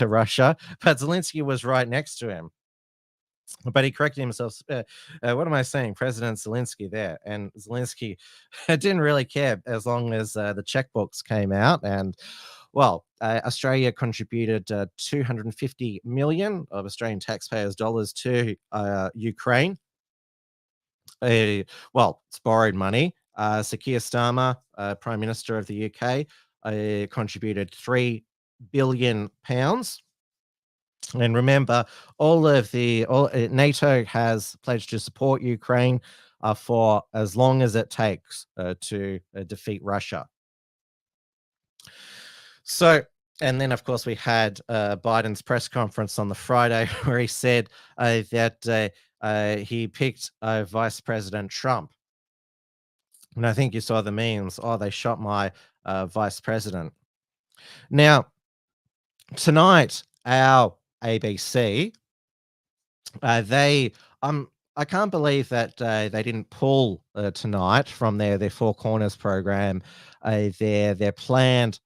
Russia. But Zelensky was right next to him. But he corrected himself. What am I saying? President Zelensky there. And Zelensky didn't really care as long as the checkbooks came out. And, well, Australia contributed 250 million of Australian taxpayers' dollars to Ukraine. Well, it's borrowed money. Sir Keir Starmer, Prime Minister of the UK, contributed £3 billion. And remember, NATO has pledged to support Ukraine for as long as it takes to defeat Russia. So, and then of course we had Biden's press conference on the Friday where he said that he picked Vice President Trump. And I think you saw the memes. Oh, they shot my vice president. Now, tonight, our ABC, I can't believe that they didn't pull tonight from their Four Corners program their planned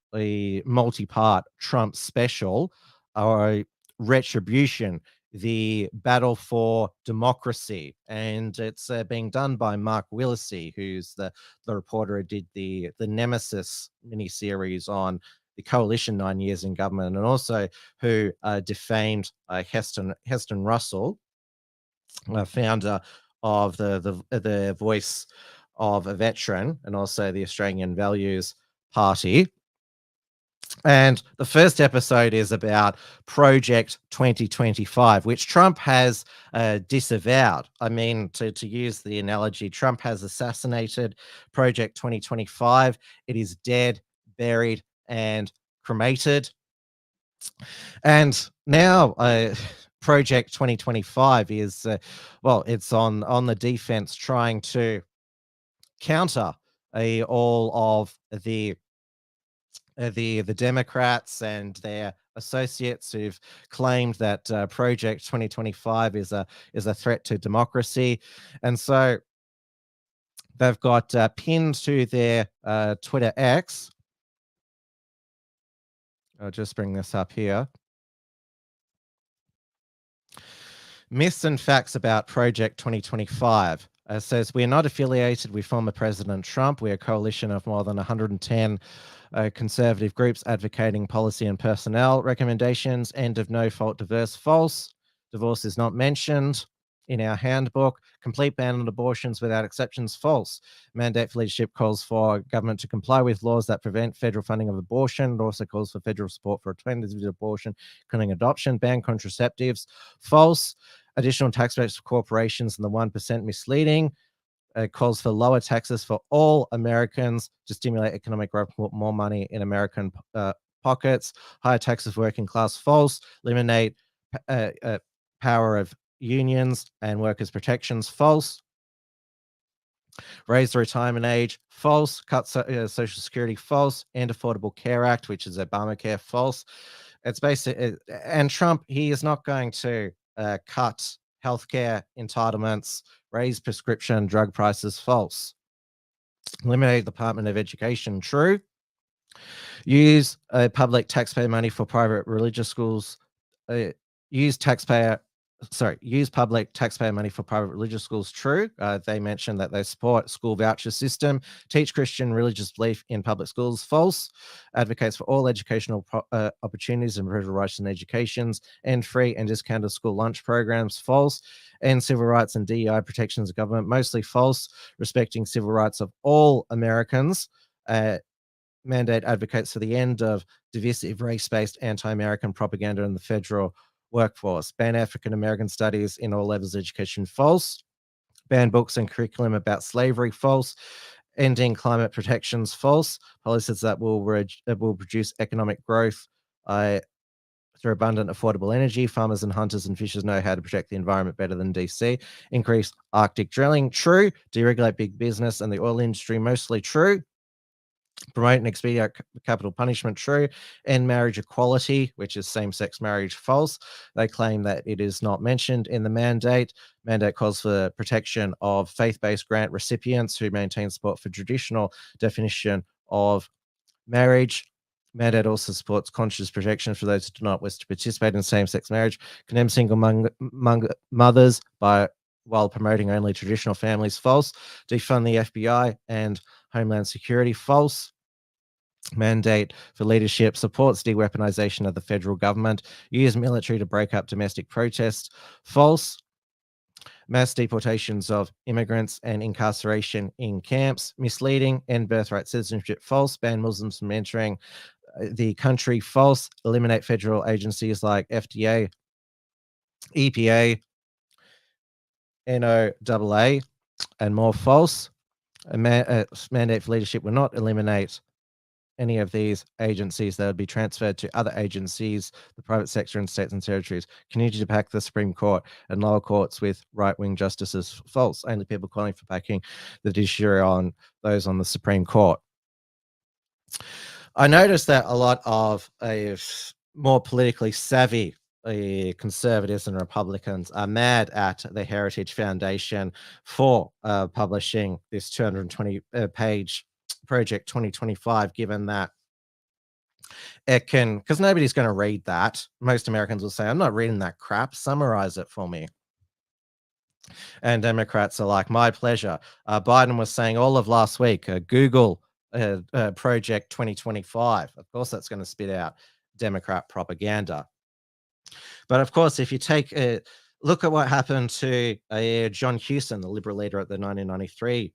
multi-part Trump special, or Retribution, the battle for democracy. And it's being done by Mark Willesee, who's the reporter who did the Nemesis miniseries on the coalition 9 years in government, and also who defamed Heston Russell, founder of the Voice of a Veteran, and also the Australian Values Party. And the first episode is about Project 2025, which Trump has disavowed. I mean, to use the analogy, Trump has assassinated Project 2025. It is dead, buried, and cremated. And now Project 2025 is, it's on the defense, trying to counter all of the Democrats and their associates who've claimed that Project 2025 is a threat to democracy. And so they've got pinned to their Twitter X. I'll just bring this up here. Myths and facts about Project 2025. Says, we are not affiliated with former President Trump. We are a coalition of more than 110 conservative groups advocating policy and personnel recommendations. End of no fault diverse. False. Divorce is not mentioned in our handbook. Complete ban on abortions without exceptions. False. Mandate for leadership calls for government to comply with laws that prevent federal funding of abortion. It also calls for federal support for alternatives to abortion, including adoption. Ban contraceptives. False. Additional tax rates for corporations and the 1% misleading. Calls for lower taxes for all Americans to stimulate economic growth, put more money in American pockets. Higher taxes for working class. False. Eliminate power of unions and workers' protections. False. Raise the retirement age. False. Cut Social Security. False. End Affordable Care Act, which is Obamacare. False. It's basically, and Trump, he is not going to cut healthcare entitlements, raise prescription drug prices. False. Eliminate the Department of Education. True. Use public taxpayer money for private religious schools. Use public taxpayer money for private religious schools. True. They mentioned that they support school voucher system. Teach Christian religious belief in public schools. False. Advocates for all educational opportunities and individual rights and educations. End free and discounted school lunch programs. False. End civil rights and DEI protections of government. Mostly false. Respecting civil rights of all Americans. Mandate advocates for the end of divisive race-based anti-American propaganda in the federal workforce. Ban African American studies in all levels of education, false. Ban books and curriculum about slavery, false. Ending climate protections, false. Policies that will produce economic growth through abundant, affordable energy. Farmers and hunters and fishers know how to protect the environment better than DC. Increase Arctic drilling, true. Deregulate big business and the oil industry, mostly true. Promote and expedite capital punishment, true. End marriage equality, which is same-sex marriage, false. They claim that it is not mentioned in the mandate. Mandate calls for the protection of faith-based grant recipients who maintain support for traditional definition of marriage. Mandate also supports conscious protection for those who do not wish to participate in same-sex marriage. Condemn single mothers while promoting only traditional families, false. Defund the FBI and Homeland Security, false. Mandate for leadership supports de-weaponization of the federal government. Use military to break up domestic protests, false. Mass deportations of immigrants and incarceration in camps, misleading. End birthright citizenship, false. Ban Muslims from entering the country, false. Eliminate federal agencies like FDA, EPA, NOAA, and more, false. A mandate for leadership will not eliminate any of these agencies. That would be transferred to other agencies, the private sector and states and territories. Continue to pack the Supreme Court and lower courts with right-wing justices, false. Only people calling for packing the judiciary on those on the Supreme Court. I noticed that a lot of more politically savvy conservatives and Republicans are mad at the Heritage Foundation for publishing this 220-page Project 2025, given that it can, because nobody's going to read that. Most Americans will say, I'm not reading that crap, summarize it for me. And Democrats are like, my pleasure. Biden was saying all of last week, Google Project 2025. Of course, that's going to spit out Democrat propaganda. But of course, if you take a look at what happened to John Hewson, the Liberal leader at the 1993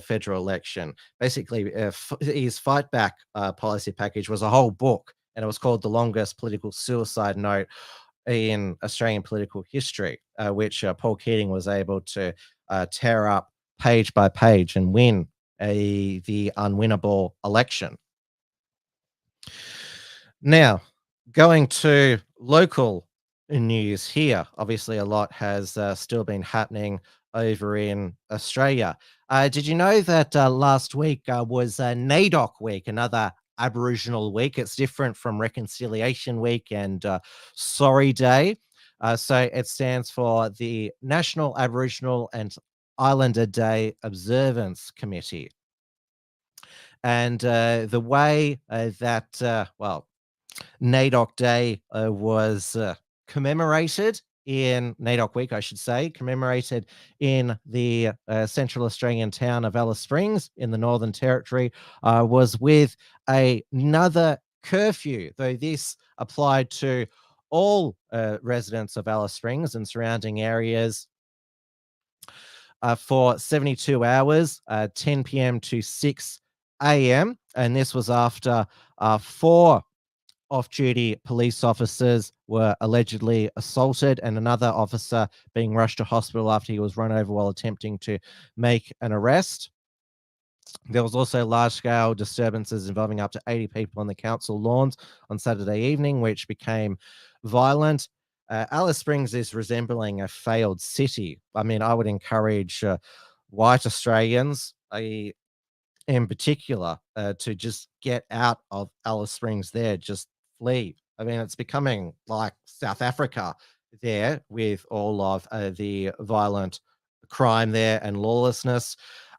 federal election, basically his fight back policy package was a whole book, and it was called The Longest Political Suicide Note in Australian Political History, which Paul Keating was able to tear up page by page and win the unwinnable election. Now, going to local news here, obviously a lot has still been happening over in Australia. Did you know that last week was NAIDOC week, another Aboriginal week? It's different from Reconciliation Week and Sorry Day. So it stands for the National Aboriginal and Islander Day Observance Committee. And the way that, NAIDOC Day was commemorated in NAIDOC Week, I should say, commemorated in the Central Australian town of Alice Springs in the Northern Territory, was with another curfew, though this applied to all residents of Alice Springs and surrounding areas for 72 hours, 10 p.m. to 6 a.m. And this was after 4 off-duty police officers were allegedly assaulted and another officer being rushed to hospital after he was run over while attempting to make an arrest. There was also large-scale disturbances involving up to 80 people on the council lawns on Saturday evening, which became violent. Alice Springs is resembling a failed city. I mean, I would encourage white Australians, in particular, to just get out of Alice Springs there, just flee. I mean, it's becoming like South Africa there with all of the violent crime there and lawlessness,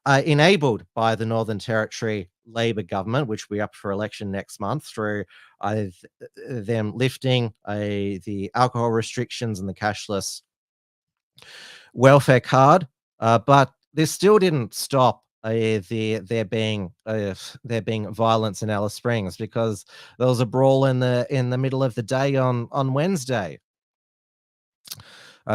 enabled by the Northern Territory Labor government, which will be up for election next month, through them lifting the alcohol restrictions and the cashless welfare card. But this still didn't stop there being violence in Alice Springs, because there was a brawl in the middle of the day on Wednesday.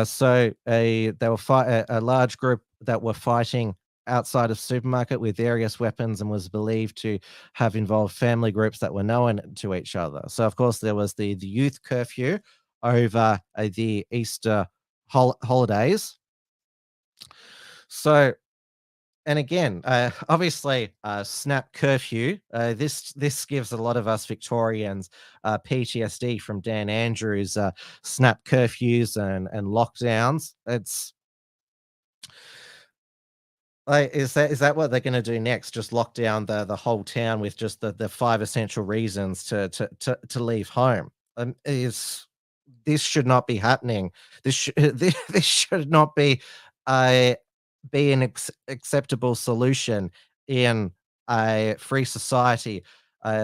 So they were a large group that were fighting outside of supermarket with various weapons and was believed to have involved family groups that were known to each other. So of course there was the youth curfew over the Easter holidays. So, and again, obviously, snap curfew. This gives a lot of us Victorians PTSD from Dan Andrews' snap curfews and lockdowns. It's like, is that what they're going to do next? Just lock down the whole town with just the 5 essential reasons to leave home? This should not be happening. This should not be an acceptable solution in a free society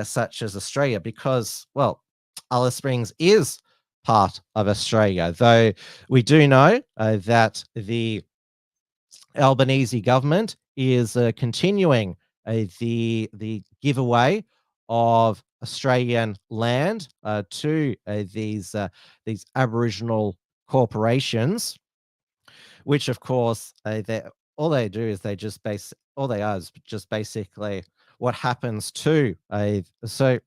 such as Australia, because, well, Alice Springs is part of Australia, though we do know that the Albanese government is continuing the giveaway of Australian land to these Aboriginal corporations, which, of course, all they do is they just basically what happens to so.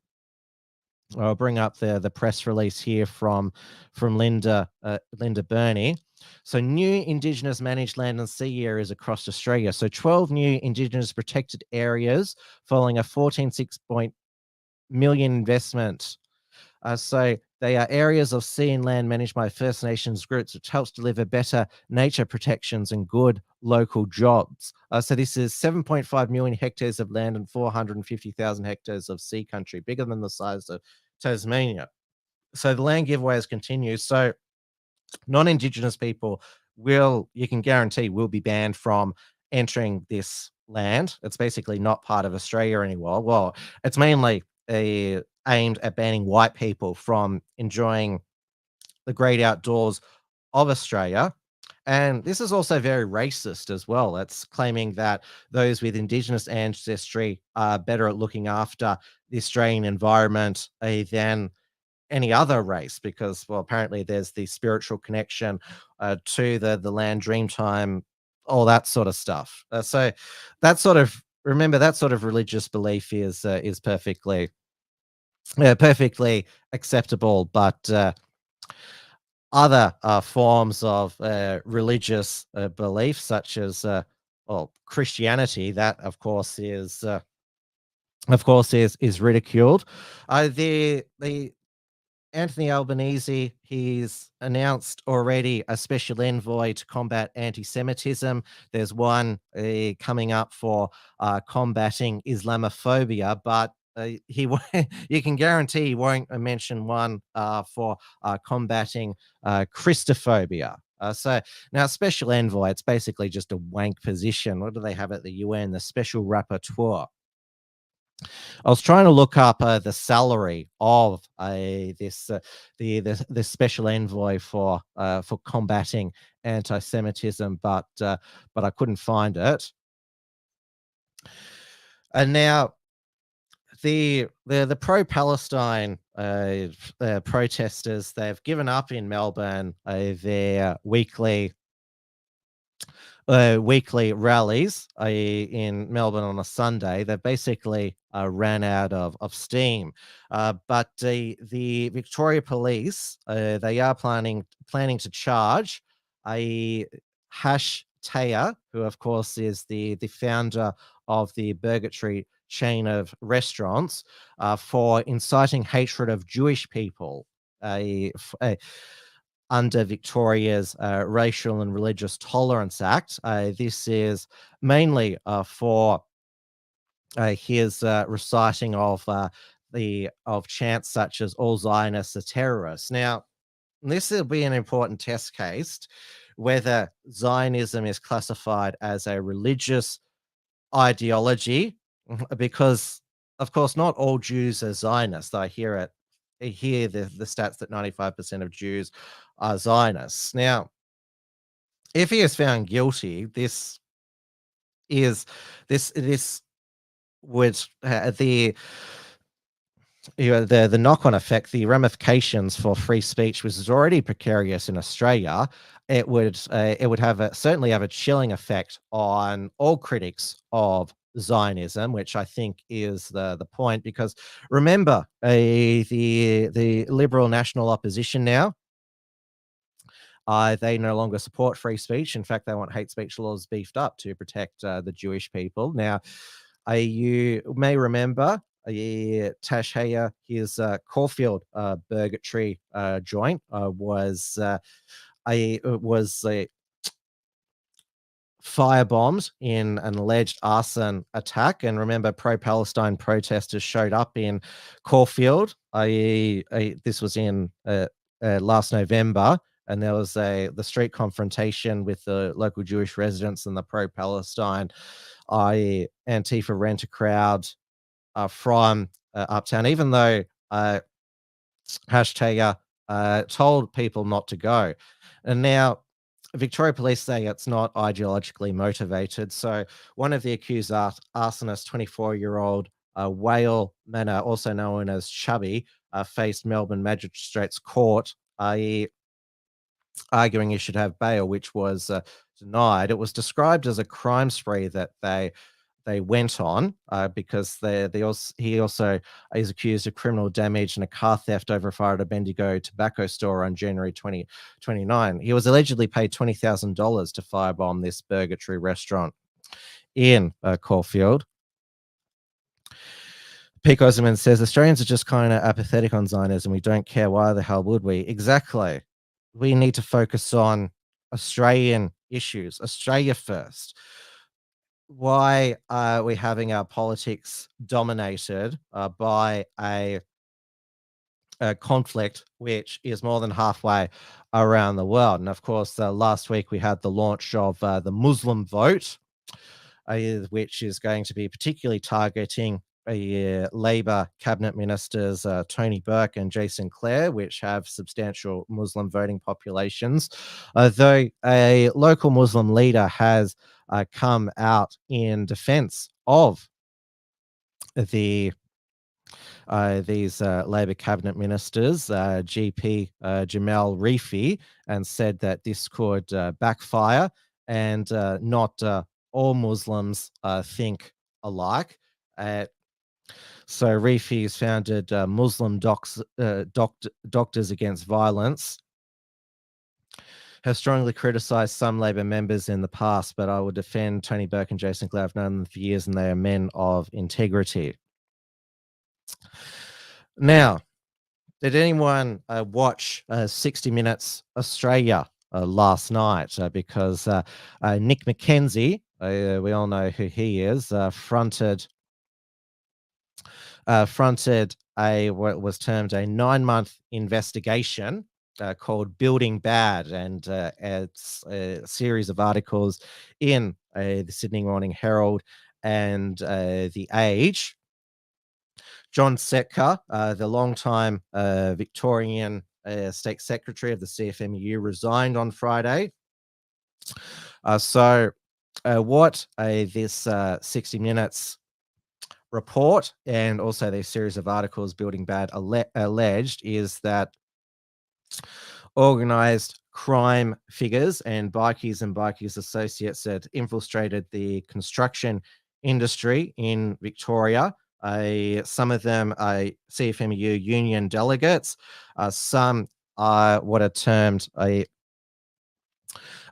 I'll bring up the press release here from Linda Burney. So, new Indigenous managed land and sea areas across Australia. So 12 new Indigenous protected areas following a 14.6 million investment. So they are areas of sea and land managed by First Nations groups, which helps deliver better nature protections and good local jobs. So this is 7.5 million hectares of land and 450,000 hectares of sea country, bigger than the size of Tasmania. So the land giveaways continue. So non-Indigenous people you can guarantee, will be banned from entering this land. It's basically not part of Australia anymore. Well, it's mainly aimed at banning white people from enjoying the great outdoors of Australia. And this is also very racist as well. It's claiming that those with Indigenous ancestry are better at looking after the Australian environment than any other race, because, well, apparently there's the spiritual connection to the land, Dreamtime, all that sort of stuff. So that sort of religious belief is perfectly acceptable, but other forms of religious belief, such as Christianity, that of course is ridiculed. The Anthony Albanese, he's announced already a special envoy to combat anti-Semitism. There's one coming up for combating Islamophobia, but you can guarantee he won't mention one for combating Christophobia. So now, special envoy, it's basically just a wank position. What do they have at the UN? The special rapporteur. I was trying to look up the salary of this the special envoy for combating anti-Semitism, but I couldn't find it. And now the pro-Palestine protesters, they've given up in Melbourne their weekly rallies in Melbourne on a Sunday. They basically ran out of steam. But the Victoria Police, they are planning to charge Hash Taya, who of course is the founder of the Burgatory chain of restaurants, for inciting hatred of Jewish people. Under Victoria's Racial and Religious Tolerance Act. This is mainly for his reciting of chants such as "All Zionists are terrorists." Now, this will be an important test case whether Zionism is classified as a religious ideology, because, of course, not all Jews are Zionists. I hear the stats that 95% of Jews are Zionists. Now, if he is found guilty, this would the knock-on effect, the ramifications for free speech, which is already precarious in Australia. It would certainly have a chilling effect on all critics of Zionism, which I think is the point, because remember, the Liberal National Opposition now, they no longer support free speech. In fact, they want hate speech laws beefed up to protect the Jewish people. Now, you may remember Tash Heyer, his Caulfield burgatory joint was firebombed in an alleged arson attack. And remember, pro-Palestine protesters showed up in Caulfield. This was in last November, and there was the street confrontation with the local Jewish residents and the pro-Palestine Antifa rent-a-crowd from Uptown, even though Hashtag told people not to go. And now Victoria Police say it's not ideologically motivated. So one of the accused arsonists, 24-year-old Whale Manor, also known as Chubby, faced Melbourne Magistrates Court, arguing he should have bail, which was denied. It was described as a crime spree that they went on because he also is accused of criminal damage and a car theft over a fire at a Bendigo tobacco store on January 2029. He was allegedly paid $20,000 to firebomb this burgatory restaurant in Caulfield. Pico Zimmerman says Australians are just kind of apathetic on Zionism. We don't care. Why the hell would we? Exactly. We need to focus on Australian issues, Australia first. Why are we having our politics dominated by a conflict which is more than halfway around the world? And of course, last week we had the launch of the Muslim vote, which is going to be particularly targeting Labor cabinet ministers Tony Burke and Jason Clare, which have substantial Muslim voting populations. Though a local Muslim leader has come out in defense of these Labor cabinet ministers, GP Jamal Rifi, and said that this could backfire and not all Muslims think alike. So Rifi has founded Muslim Doctors Against Violence, has strongly criticised some Labor members in the past, but I would defend Tony Burke and Jason Clare. I've known them for years and they are men of integrity. Now, did anyone watch 60 Minutes Australia last night? Because Nick McKenzie, we all know who he is, fronted what was termed a 9-month investigation called Building Bad, and it's a series of articles in the Sydney Morning Herald and The Age. John Setka, the longtime Victorian State Secretary of the CFMEU, resigned on Friday. So what this 60 Minutes report and also the series of articles Building Bad alleged is that organised crime figures and bikies associates had infiltrated the construction industry in Victoria. Some of them are CFMEU union delegates. Some are what are termed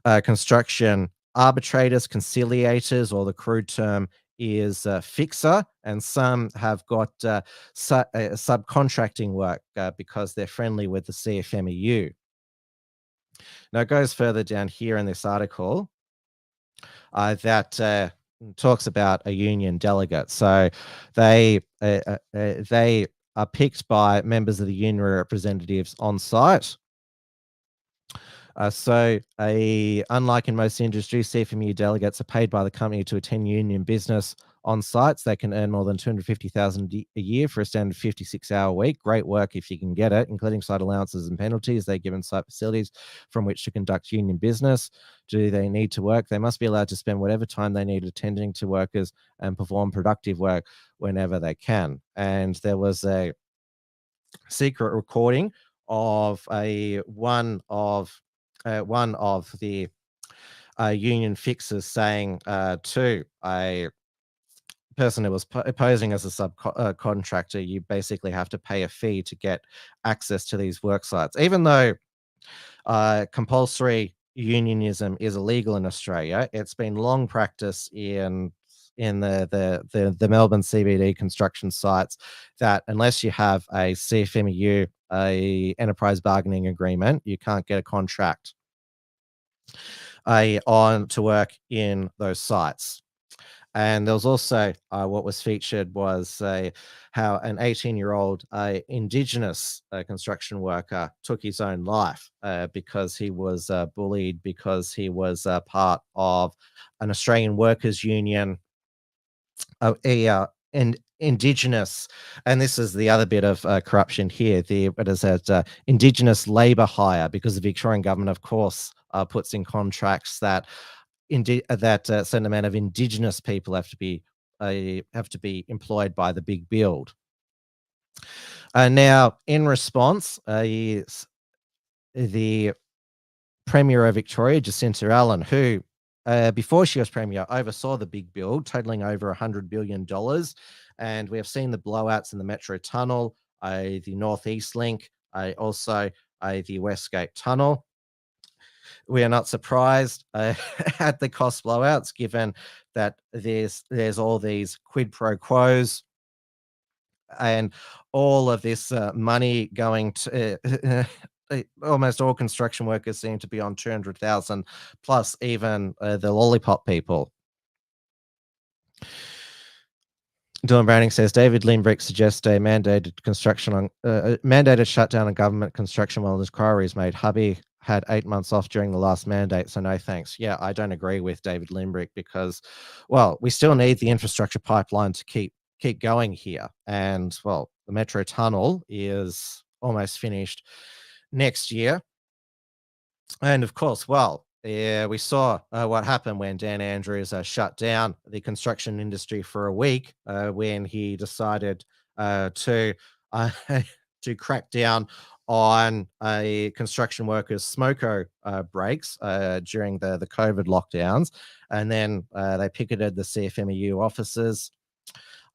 construction arbitrators, conciliators, or the crude term is fixer, and some have got subcontracting work because they're friendly with the CFMEU. Now it goes further down here in this article that talks about a union delegate. So they are picked by members of the union representatives on site. Unlike in most industries, CFMEU delegates are paid by the company to attend union business on sites. They can earn more than $250,000 a year for a standard 56-hour week. Great work if you can get it, including site allowances and penalties. They're given site facilities from which to conduct union business. Do they need to work? They must be allowed to spend whatever time they need attending to workers and perform productive work whenever they can. And there was a secret recording of one of the union fixers saying to a person who was posing as a subcontractor, you basically have to pay a fee to get access to these work sites. Even though compulsory unionism is illegal in Australia. It's been long practice in the Melbourne CBD construction sites that unless you have a CFMEU, a enterprise bargaining agreement, you can't get a contract on to work in those sites. And there was also what was featured was how an 18-year-old Indigenous construction worker took his own life because he was bullied because he was part of an Australian workers' union, and Indigenous, and this is the other bit of corruption here. What is that? Indigenous labour hire, because the Victorian government, of course, puts in contracts that certain amount of Indigenous people have to be employed by the big build. Now, in response, the Premier of Victoria, Jacinta Allen, who before she was Premier, oversaw the big build, totaling over $100 billion. And we have seen the blowouts in the Metro Tunnel, the Northeast Link, also the Westgate Tunnel. We are not surprised at the cost blowouts, given that there's all these quid pro quos and all of this money going to almost all construction workers seem to be on 200,000 plus, even the lollipop people. Dylan Browning says David Limbrick suggests a mandated shutdown of government construction while his quarries made. Hubby had 8 months off during the last mandate, so no thanks. Yeah, I don't agree with David Limbrick because, well, we still need the infrastructure pipeline to keep going here. And, well, the Metro Tunnel is almost finished next year. And, of course, well, we saw what happened when Dan Andrews shut down the construction industry for a week when he decided to crack down on construction workers' smoko breaks during the COVID lockdowns. And then they picketed the CFMEU offices.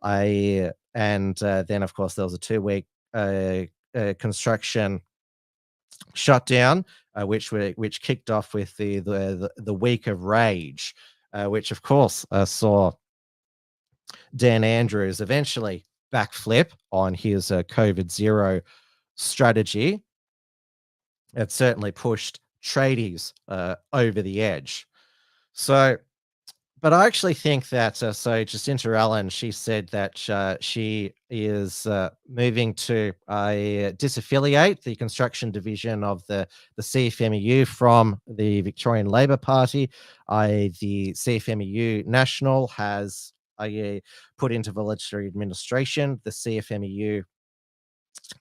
And then, of course, there was a 2-week construction shutdown, which kicked off with the week of rage, which, of course, saw Dan Andrews eventually backflip on his COVID zero strategy. It certainly pushed tradies over the edge. So, but I actually think that, so Jacinta Allen, she said that she is moving to disaffiliate the construction division of the CFMEU from the Victorian Labor Party. The CFMEU National has put into voluntary administration the CFMEU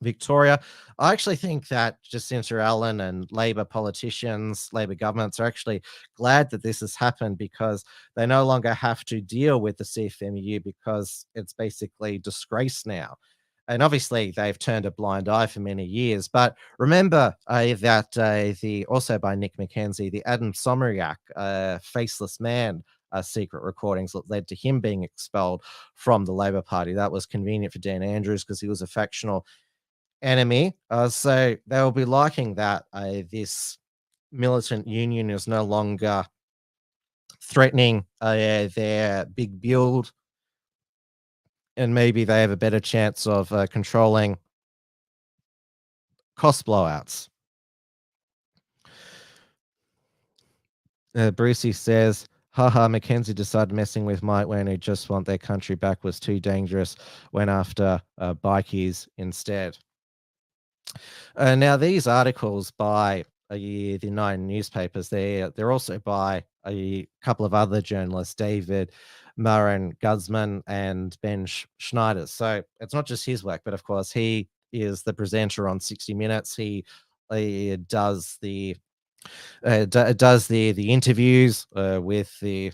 Victoria. I actually think that Jacinta Allen and Labor politicians, Labor governments are actually glad that this has happened because they no longer have to deal with the CFMEU because it's basically disgrace now. And obviously they've turned a blind eye for many years. But remember that also by Nick McKenzie, the Adam Someriak, Faceless Man, secret recordings that led to him being expelled from the Labor Party. That was convenient for Dan Andrews because he was a factional enemy. So they will be liking that this militant union is no longer threatening their big build, and maybe they have a better chance of controlling cost blowouts. Brucey says, haha, Mackenzie decided messing with Mike when he just want their country back was too dangerous, went after bikies instead. Now, these articles by the 9 newspapers, they're also by a couple of other journalists, David Murren Guzman and Ben Schneider. So it's not just his work, but of course he is the presenter on 60 Minutes. He does the interviews with the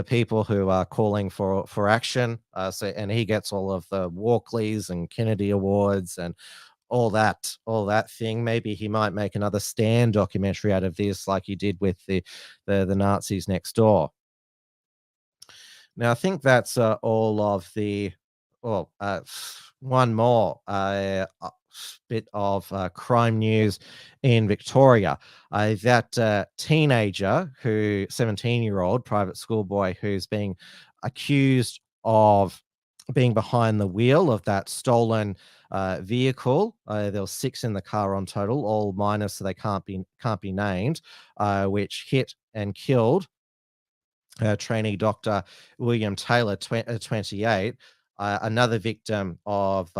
people who are calling for action. And he gets all of the Walkleys and Kennedy Awards and all that thing. Maybe he might make another Stan documentary out of this, like he did with the Nazis next door. Now, I think that's all of the. Well, one more. bit of crime news in Victoria. That teenager, 17-year-old private schoolboy, who's being accused of being behind the wheel of that stolen vehicle. There were 6 in the car on total, all minors, so they can't be named, which hit and killed trainee doctor William Taylor, 28, another victim of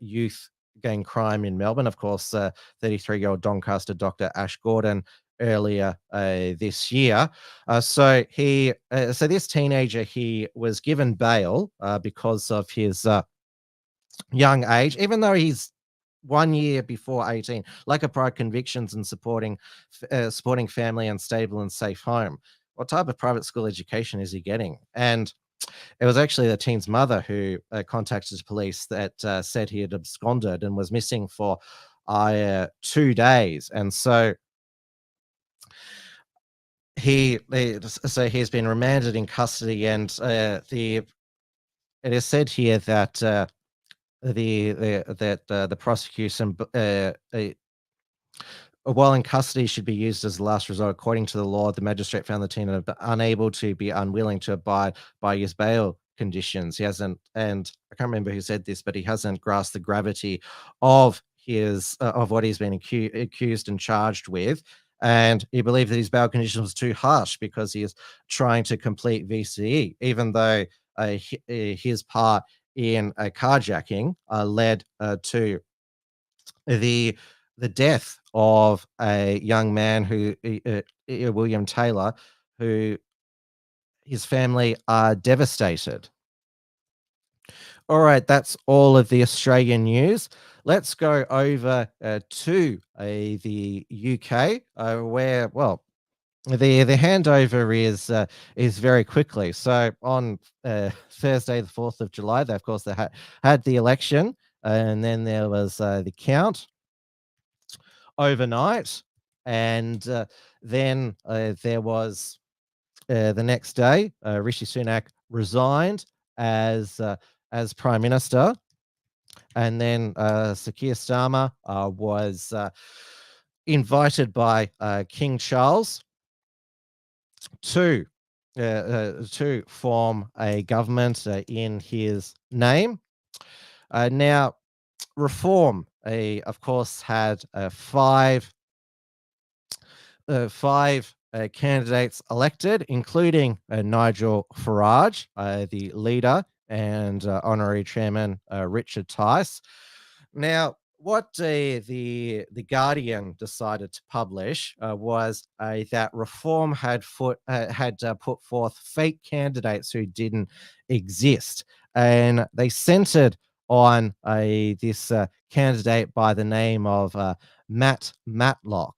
youth gang crime in Melbourne. Of course, 33-year-old Doncaster doctor Ash Gordon earlier this year. So this teenager, he was given bail because of his young age, even though he's 1 year before 18, lack of prior convictions and supporting family and stable and safe home. What type of private school education is he getting? And it was actually the teen's mother who contacted police that said he had absconded and was missing for 2 days. And so he's been remanded in custody, and it is said here that the prosecution, while in custody, should be used as a last resort. According to the law, the magistrate found the teen unable to be unwilling to abide by his bail conditions. He hasn't, and I can't remember who said this, but he hasn't grasped the gravity of of what he's been accused and charged with. And he believed that his bail condition was too harsh because he is trying to complete VCE, even though his part in a carjacking led to the death of a young man William Taylor, who his family are devastated. All right, that's all of the Australian news. Let's go over to the UK, where, well, the handover is very quickly. So on Thursday, the 4th of July, they had the election, and then there was the count overnight, and then there was the next day, Rishi Sunak resigned as Prime Minister, and then Sir Keir Starmer was invited by King Charles to form a government in his name. Now, Reform, of course, had five candidates elected, including Nigel Farage, the leader, and honorary chairman Richard Tice. Now, what the Guardian decided to publish was that Reform had put forth fake candidates who didn't exist, and they centered on this candidate by the name of Matt Matlock.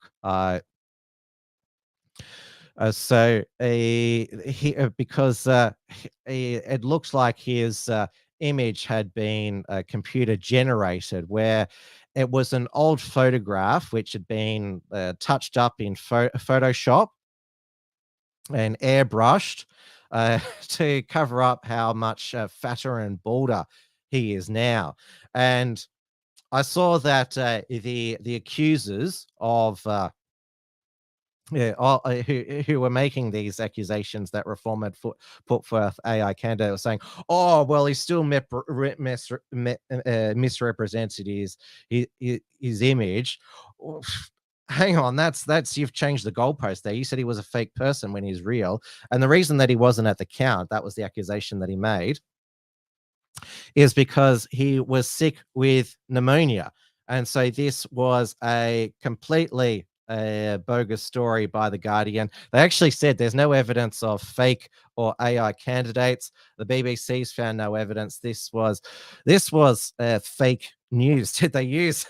Because it looks like his image had been computer generated, where it was an old photograph which had been touched up in Photoshop and airbrushed to cover up how much fatter and balder he is now. And I saw that the accusers of who were making these accusations that Reform had put forth AI candidate was saying, oh, well, he still misrepresented his image. Hang on, that's you've changed the goalpost there. You said he was a fake person when he's real. And the reason that he wasn't at the count, that was the accusation that he made, is because he was sick with pneumonia. And so this was a completely bogus story by the Guardian. They actually said there's no evidence of fake or AI candidates. The BBC's found no evidence. This was fake news. Did they use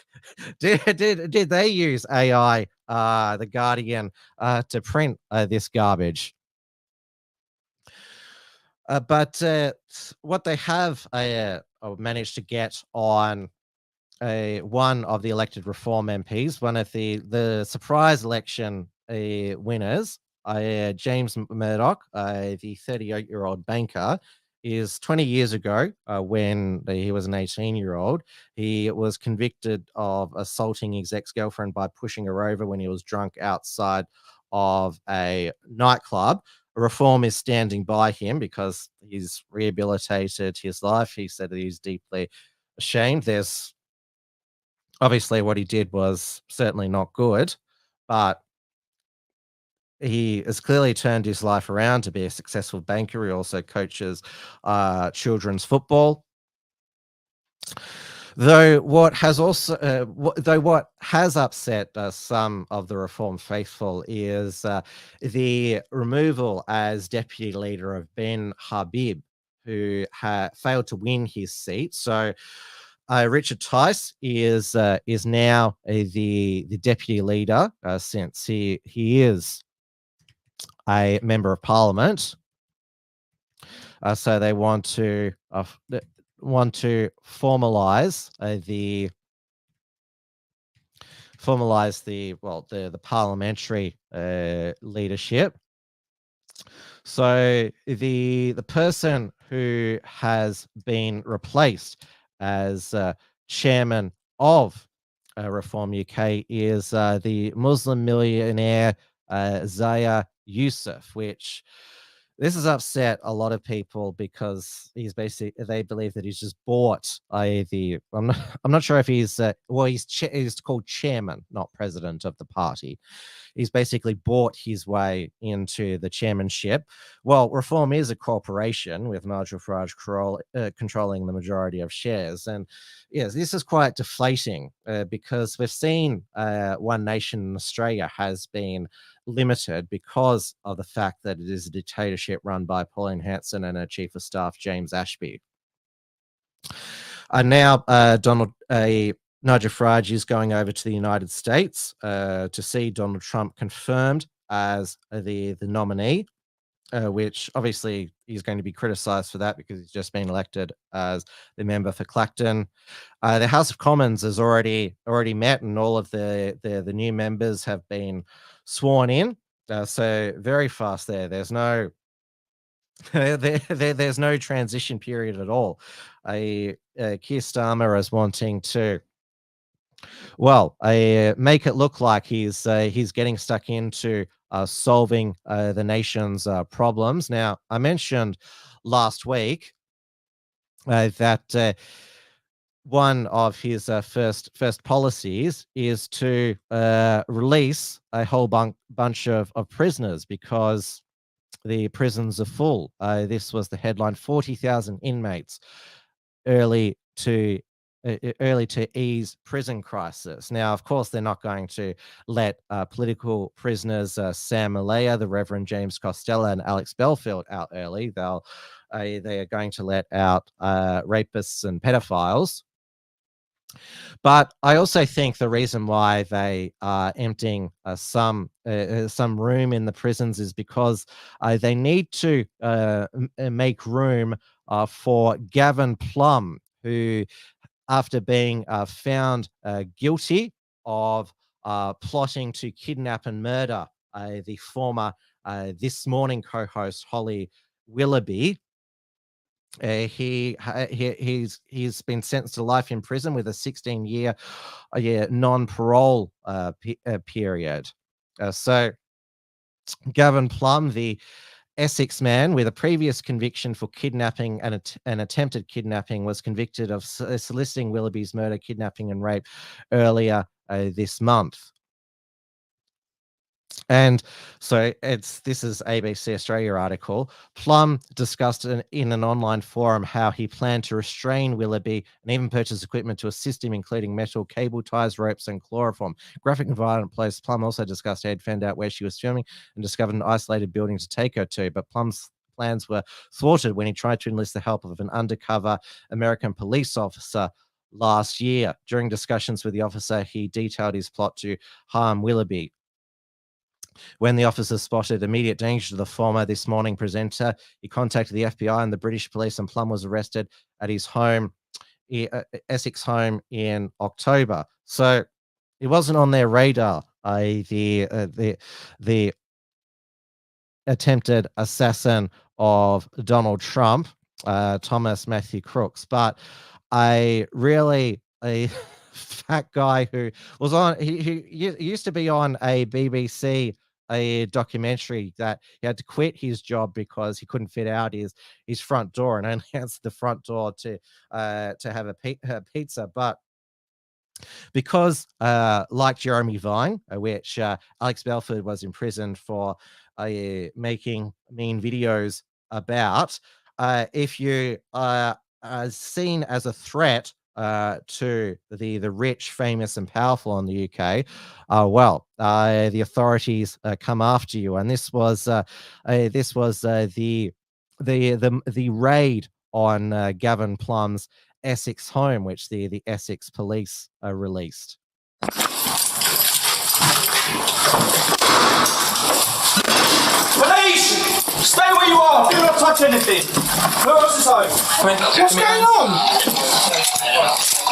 did they use AI, the Guardian, to print this garbage? But what they have managed to get on one of the elected Reform MPs, one of the surprise election winners, James Murdoch, the 38-year-old banker, is 20 years ago, when he was an 18-year-old, he was convicted of assaulting his ex-girlfriend by pushing her over when he was drunk outside of a nightclub. Reform is standing by him because he's rehabilitated his life. He said that he's deeply ashamed. There's obviously what he did was certainly not good, but he has clearly turned his life around to be a successful banker. He also coaches children's football. Though what has upset some of the Reform faithful is the removal as deputy leader of Ben Habib, who failed to win his seat. So Richard Tice is now the deputy leader since he is a member of parliament. So they want to formalize the parliamentary leadership. So the person who has been replaced as chairman of Reform UK is the Muslim millionaire Zaya Yusuf, which this has upset a lot of people because they believe that he's just bought I'm not sure if he's he's called chairman, not president of the party. He's basically bought his way into the chairmanship. Well, Reform is a corporation with Nigel Farage controlling the majority of shares. And yes, this is quite deflating because we've seen One Nation in Australia has been limited because of the fact that it is a dictatorship run by Pauline Hanson and her chief of staff, James Ashby. Now, Nigel Farage is going over to the United States to see Donald Trump confirmed as the nominee, which obviously he's going to be criticized for that because he's just been elected as the member for Clacton. The House of Commons has already met, and all of the new members have been sworn in. So very fast there. There's no there's no transition period at all. Keir Starmer is wanting to make it look like he's getting stuck into solving the nation's problems. Now, I mentioned last week that one of his first policies is to release a whole bunch of prisoners because the prisons are full. This was the headline: 40,000 inmates early to ease prison crisis. Now, of course, they're not going to let political prisoners Sam Malaya, the Reverend James Costello, and Alex Belfield out early. They are going to let out rapists and pedophiles. But I also think the reason why they are emptying some room in the prisons is because they need to make room for Gavin Plum, who, after being found guilty of plotting to kidnap and murder the former This Morning co-host Holly Willoughby, he's been sentenced to life in prison with a 16-year non-parole period. So Gavin Plum, the Essex man with a previous conviction for kidnapping and attempted kidnapping, was convicted of soliciting Willoughby's murder, kidnapping, and rape earlier this month. And so this is ABC Australia article. Plum discussed in an online forum how he planned to restrain Willoughby and even purchase equipment to assist him, including metal cable ties, ropes, and chloroform. Graphic and violent place. Plum also discussed how he'd found out where she was filming and discovered an isolated building to take her to. But Plum's plans were thwarted when he tried to enlist the help of an undercover American police officer last year. During discussions with the officer, he detailed his plot to harm Willoughby. When the officer spotted immediate danger to the former This Morning presenter, he contacted the FBI and the British police, and Plum was arrested at his home, Essex home, in October. So it wasn't on their radar. The attempted assassin of Donald Trump Thomas Matthew Crooks, but a fat guy who was on. He used to be on a BBC documentary that he had to quit his job because he couldn't fit out his front door and only answered the front door to have a pizza, but. Because, like Jeremy Vine, which Alex Belford was imprisoned for making mean videos about, if you are seen as a threat to the rich, famous, and powerful in the UK, the authorities come after you. And this was the raid on Gavin Plum's Essex home, which the Essex police released. Police! Stay where you are! Do not touch anything! Who else is home? What's going on?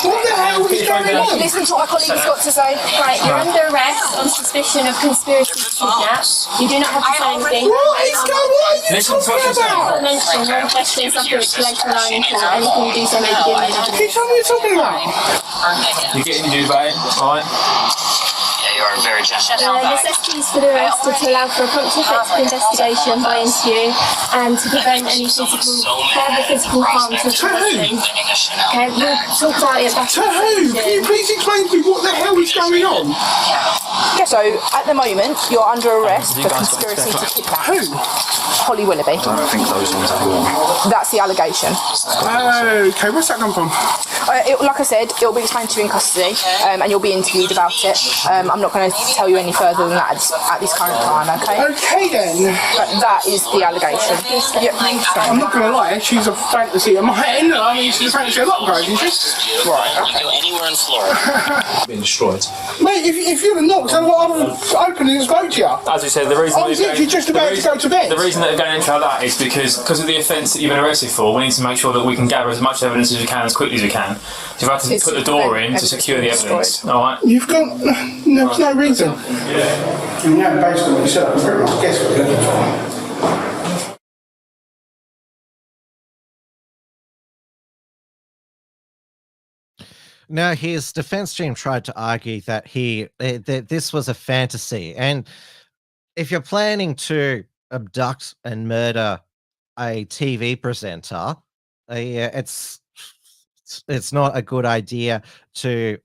What the hell is going on? Listen to what my colleague's got to say. Right, you're under arrest on suspicion of conspiracy to kidnap. You do not have to say anything. What is going on? Listen to what you're saying. Mention one question, something which you later learn into. Anything you do so maybe give me an Can you tell me what you're talking about? You're getting new, babe, alright? Yeah, you are very gentle. Necessities for the arrest are to allow for a prompt effective investigation by interview and to prevent any further physical harm to the person. Okay, we'll talk about it back. To who? Can you please explain to me what the hell is going on? Yeah, so at the moment you're under arrest for conspiracy to kidnap. Who? Holly Willoughby. I don't think those ones are warm. That's the allegation. Okay, where's that come from? Like I said, it'll be explained to you in custody, and you'll be interviewed about it. I'm not going to tell you any further than that at this current time, okay? Okay then. But that is the allegation. I'm not going to lie, she's a fantasy of mine. I mean, she's a fantasy of a lot of guys, isn't she? Right, okay. Anywhere in Florida. Been destroyed. Mate, if you'd have knocked, I would have opened and spoke to you. As we said, the reason I was literally just about to go to bed. The reason that they're going into that is because of the offence that you've been arrested for. We need to make sure that we can gather as much evidence as we can as quickly as we can. So we've had to put the door in to secure the evidence. All right. You've got there's no reason. Yeah. I mean, based on what you said, I can pretty much guess what you're looking for. Now, his defense team tried to argue that that this was a fantasy, and if you're planning to abduct and murder a TV presenter, it's not a good idea to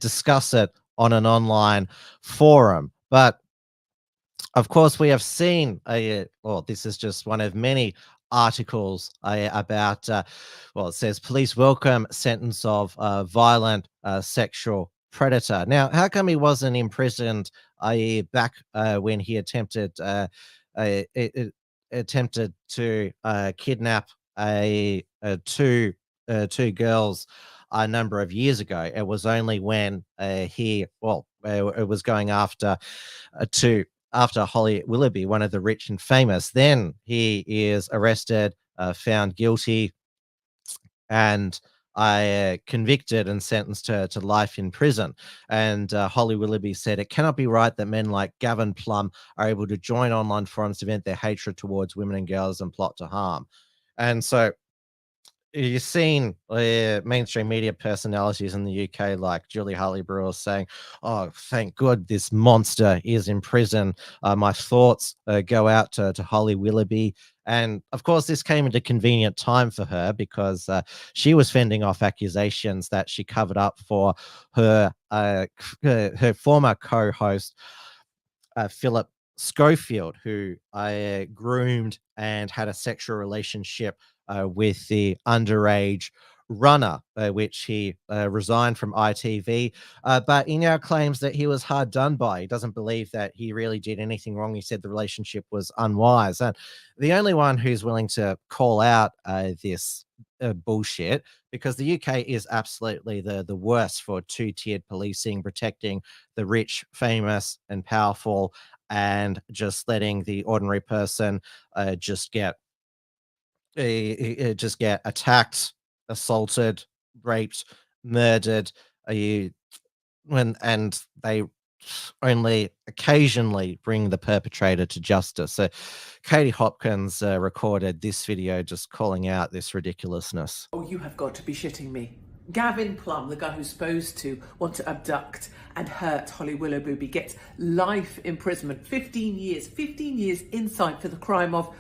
discuss it on an online forum. But of course, we have seen this is just one of many articles about it says police welcome sentence of violent sexual predator. Now, how come he wasn't imprisoned back when he attempted to kidnap two girls a number of years ago? It was only when it was going after Holly Willoughby, one of the rich and famous. Then he is arrested, found guilty, and convicted and sentenced to life in prison. And Holly Willoughby said, "It cannot be right that men like Gavin Plum are able to join online forums to vent their hatred towards women and girls and plot to harm." And so you've seen mainstream media personalities in the UK like Julie Hartley-Brewer saying, "Oh, thank God this monster is in prison. My thoughts go out to Holly Willoughby." And of course, this came at a convenient time for her because she was fending off accusations that she covered up for her former co-host, Philip Schofield, who groomed and had a sexual relationship with the underage runner, which he resigned from ITV. But he now claims that he was hard done by. He doesn't believe that he really did anything wrong. He said the relationship was unwise. And the only one who's willing to call out this bullshit, because the UK is absolutely the worst for two-tiered policing, protecting the rich, famous, and powerful, and just letting the ordinary person just get attacked, assaulted, raped, murdered, and they only occasionally bring the perpetrator to justice. So Katie Hopkins recorded this video just calling out this ridiculousness. Oh, you have got to be shitting me. Gavin Plum, the guy who's supposed to want to abduct and hurt Holly Willoughby, gets life imprisonment, 15 years inside for the crime of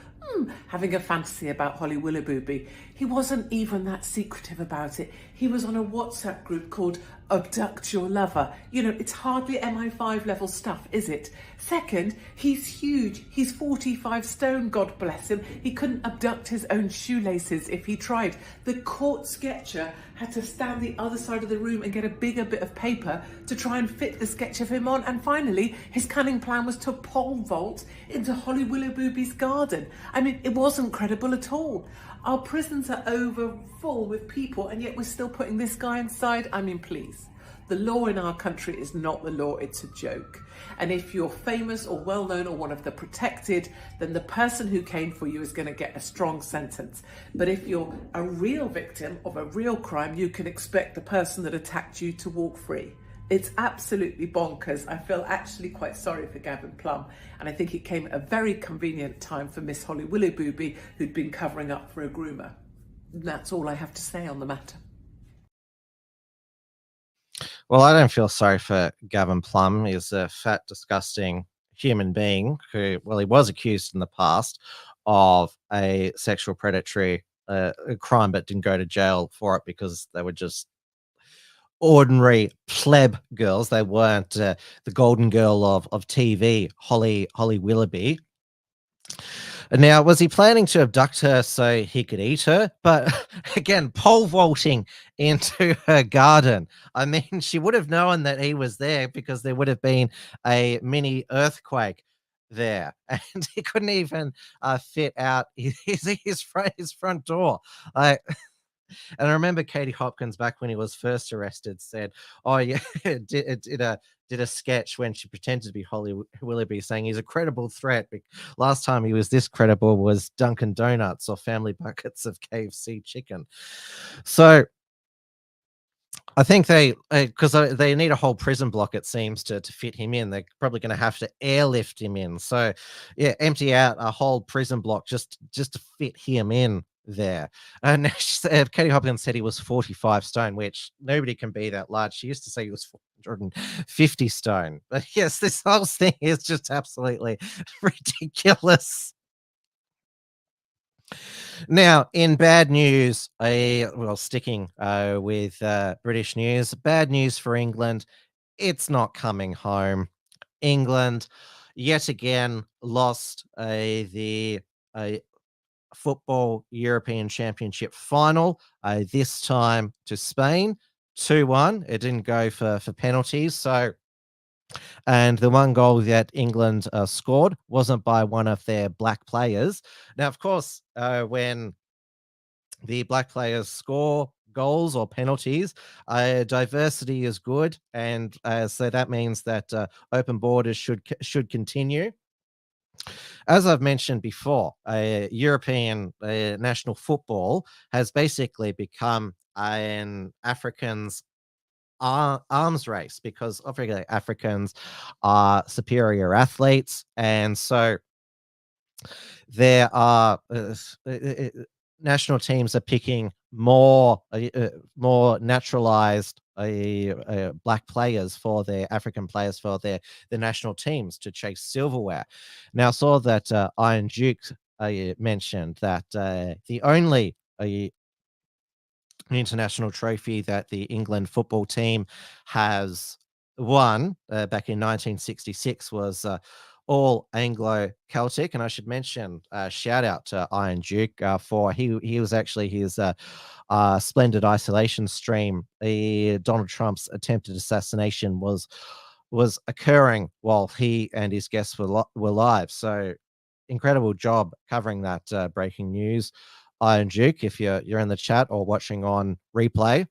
having a fantasy about Holly Willoughby. He wasn't even that secretive about it. He was on a WhatsApp group called Abduct Your Lover. You know, it's hardly MI5 level stuff, is it? Second, he's huge. He's 45 stone, God bless him. He couldn't abduct his own shoelaces if he tried. The court sketcher had to stand the other side of the room and get a bigger bit of paper to try and fit the sketch of him on. And finally, his cunning plan was to pole vault into Holly Willoughby's garden. I mean, it wasn't credible at all. Our prisons are over full with people, and yet we're still putting this guy inside. I mean, please. The law in our country is not the law, it's a joke. And if you're famous or well-known or one of the protected, then the person who came for you is going to get a strong sentence. But if you're a real victim of a real crime, you can expect the person that attacked you to walk free. It's absolutely bonkers. I feel actually quite sorry for Gavin Plum, and I think it came at a very convenient time for Miss Holly Willoughby, who'd been covering up for a groomer. And that's all I have to say on the matter. Well, I don't feel sorry for Gavin Plum. He's a fat, disgusting human being who, well, he was accused in the past of a sexual predatory crime, but didn't go to jail for it because they were just ordinary pleb girls. They weren't the golden girl of TV, Holly Willoughby. Now, was he planning to abduct her so he could eat her? But again, pole vaulting into her garden. I mean, she would have known that he was there because there would have been a mini earthquake there, and he couldn't even fit out his front door. And I remember Katie Hopkins, back when he was first arrested, said, "Oh yeah, did a sketch when she pretended to be Holly Willoughby, saying he's a credible threat. Last time he was this credible was Dunkin' Donuts or family buckets of KFC chicken." So I think because they need a whole prison block, it seems, to fit him in. They're probably going to have to airlift him in. So yeah, empty out a whole prison block just to fit him in there. And Katie Hopkins said he was 45 stone, which nobody can be that large. She used to say he was 450 stone. But yes, this whole thing is just absolutely ridiculous. Now, in bad news, sticking with British news, bad news for England. It's not coming home. England, yet again, lost the Football European Championship final, this time to Spain, 2-1. It didn't go for penalties. So, and the one goal that England scored wasn't by one of their black players. Now, of course, when the black players score goals or penalties, diversity is good, and so that means that open borders should continue. As I've mentioned before, European national football has basically become an African's arms race because Africans are superior athletes, and so there are national teams are picking more naturalized black players for their African players for their national teams to chase silverware. Now, I saw that Iron Duke mentioned that the only international trophy that the England football team has won back in 1966 was all Anglo-Celtic. And I should mention, shout out to Iron Duke for he was actually his splendid isolation stream. Donald Trump's attempted assassination was occurring while he and his guests were live. So incredible job covering that breaking news, Iron Duke, if you're in the chat or watching on replay.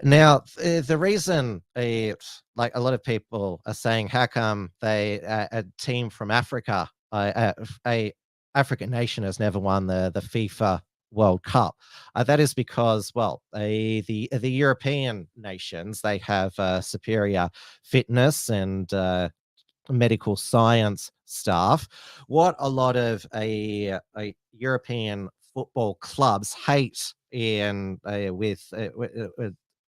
Now, the reason, like a lot of people are saying, how come a team from Africa, a African nation, has never won the FIFA World Cup. That is because, well, the European nations, they have superior fitness and medical science staff. What a lot of a European football clubs hate in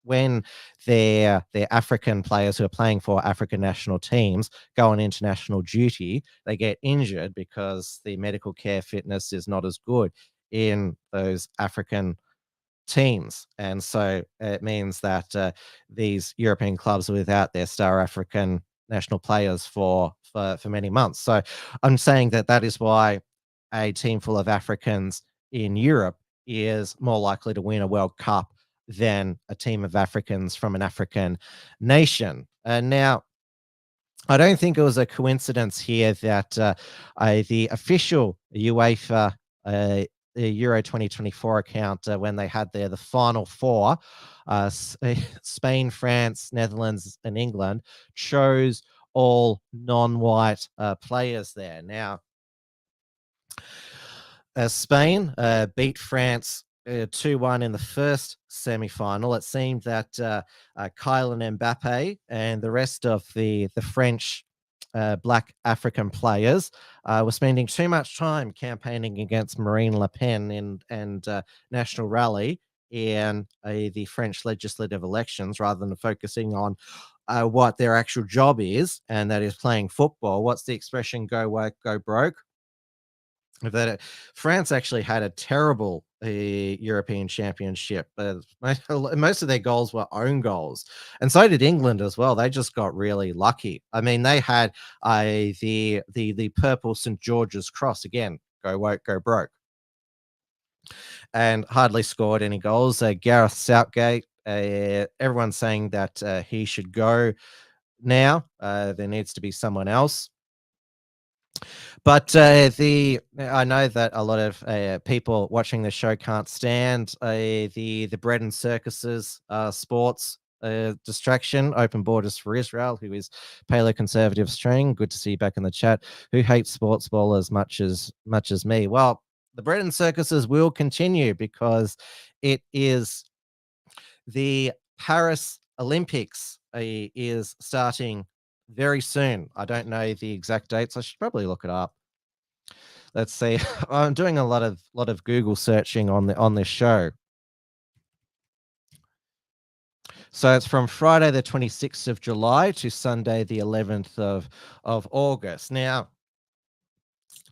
when their African players who are playing for African national teams go on international duty, they get injured because the medical care fitness is not as good in those African teams. And so it means that these European clubs are without their star African national players for many months. So I'm saying that is why a team full of Africans in Europe is more likely to win a World Cup than a team of Africans from an African nation. And now, I don't think it was a coincidence here that the official UEFA the Euro 2024 account, when they had the Final Four, Spain, France, Netherlands, and England, chose all non-white players there. Now, Spain beat France 2-1 in the first semi-final. It seemed that Kylian Mbappe and the rest of the French Black African players were spending too much time campaigning against Marine Le Pen and National Rally in the French legislative elections, rather than focusing on what their actual job is, and that is playing football. What's the expression? Go woke, go broke. That France actually had a terrible European Championship. Most of their goals were own goals, and so did England as well. They just got really lucky. I mean, they had the purple St. George's cross again. Go woke, go broke, and hardly scored any goals. Gareth Southgate. Everyone's saying that he should go now. There needs to be someone else. But I know that a lot of people watching the show can't stand the bread and circuses sports distraction. Open Borders for Israel, who is paleoconservative string. Good to see you back in the chat. Who hates sports ball as much as me? Well, the bread and circuses will continue because it is the Paris Olympics is starting very soon. I don't know the exact dates. I should probably look it up. Let's see. I'm doing a lot of Google searching on this show. So it's from Friday the 26th of July to Sunday the 11th of August. Now,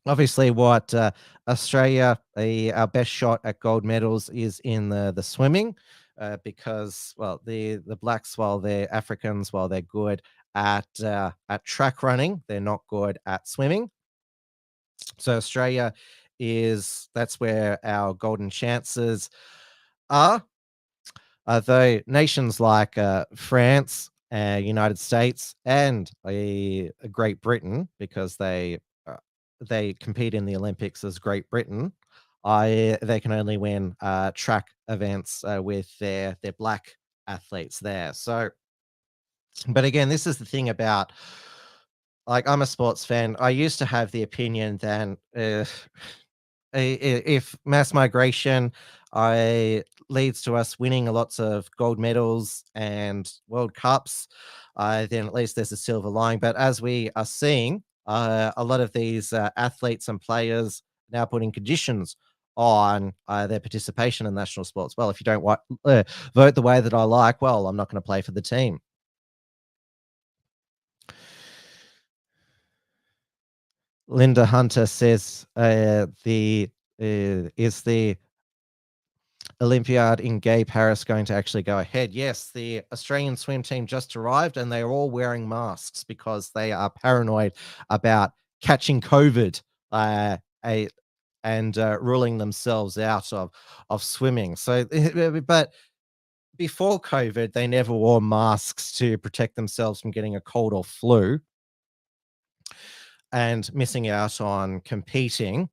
obviously, what Australia, our best shot at gold medals is in the swimming, because, well, the blacks, while they're Africans, while they're good at track running, they're not good at swimming. So Australia that's where our golden chances are. Though nations like France, United States, and Great Britain, because they compete in the Olympics as Great Britain, they can only win track events with their black athletes there. So, but again, this is the thing about, like, I'm a sports fan. I used to have the opinion that if mass migration leads to us winning lots of gold medals and World Cups, then at least there's a silver lining. But as we are seeing, a lot of these athletes and players now putting conditions on their participation in national sports. Well, if you don't vote the way that I like, well, I'm not going to play for the team. Linda Hunter says is the Olympiad in Gay Paris going to actually go ahead? Yes, the Australian swim team just arrived and they're all wearing masks because they are paranoid about catching COVID and ruling themselves out of swimming. So, but before COVID, they never wore masks to protect themselves from getting a cold or flu and missing out on competing.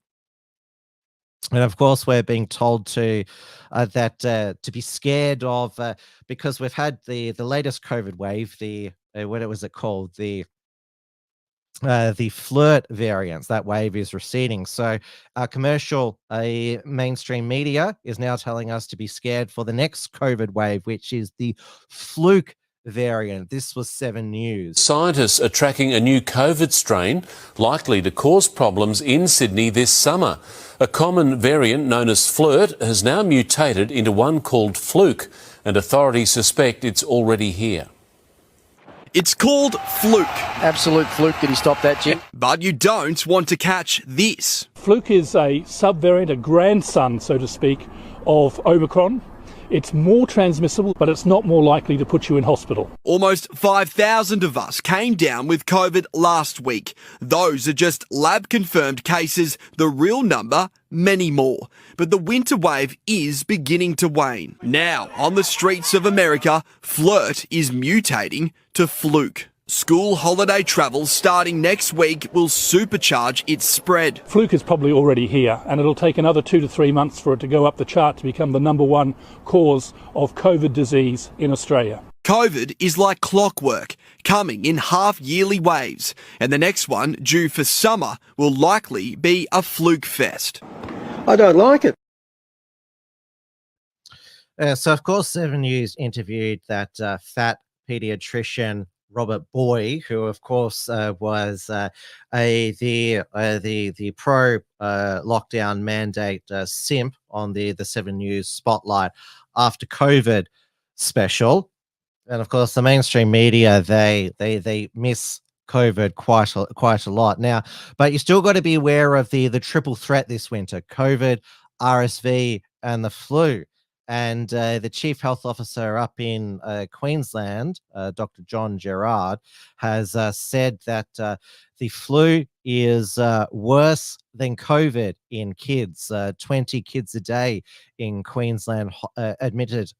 And of course, we're being told to be scared of because we've had the latest COVID wave, what was it called? The the flirt variants. That wave is receding. So commercial mainstream media is now telling us to be scared for the next COVID wave, which is the fluke variant. This was 7 News. Scientists are tracking a new COVID strain likely to cause problems in Sydney this summer. A common variant known as flirt has now mutated into one called fluke, and authorities suspect it's already here. It's called fluke. Absolute fluke. Did he stop that, Jim? But you don't want to catch this. Fluke is a subvariant, a grandson, so to speak, of Omicron. It's more transmissible, but it's not more likely to put you in hospital. Almost 5,000 of us came down with COVID last week. Those are just lab-confirmed cases. The real number, many more. But the winter wave is beginning to wane. Now, on the streets of America, flirt is mutating to fluke. School holiday travel starting next week will supercharge its spread. Fluke is probably already here, and it'll take another 2 to 3 months for it to go up the chart to become the #1 cause of COVID disease in Australia. COVID is like clockwork, coming in half-yearly waves, and the next one, due for summer, will likely be a fluke fest. I don't like it. So, of course, 7 News interviewed that fat paediatrician Robert Boy, who, of course, was the pro lockdown mandate simp on the 7 News Spotlight After COVID special. And, of course, the mainstream media, they miss COVID quite a lot now. But you still got to be aware of the triple threat this winter: COVID, RSV, and the flu. And the chief health officer up in Queensland, Dr. John Gerard, has said that the flu is worse than COVID in kids. 20 kids a day in Queensland admitted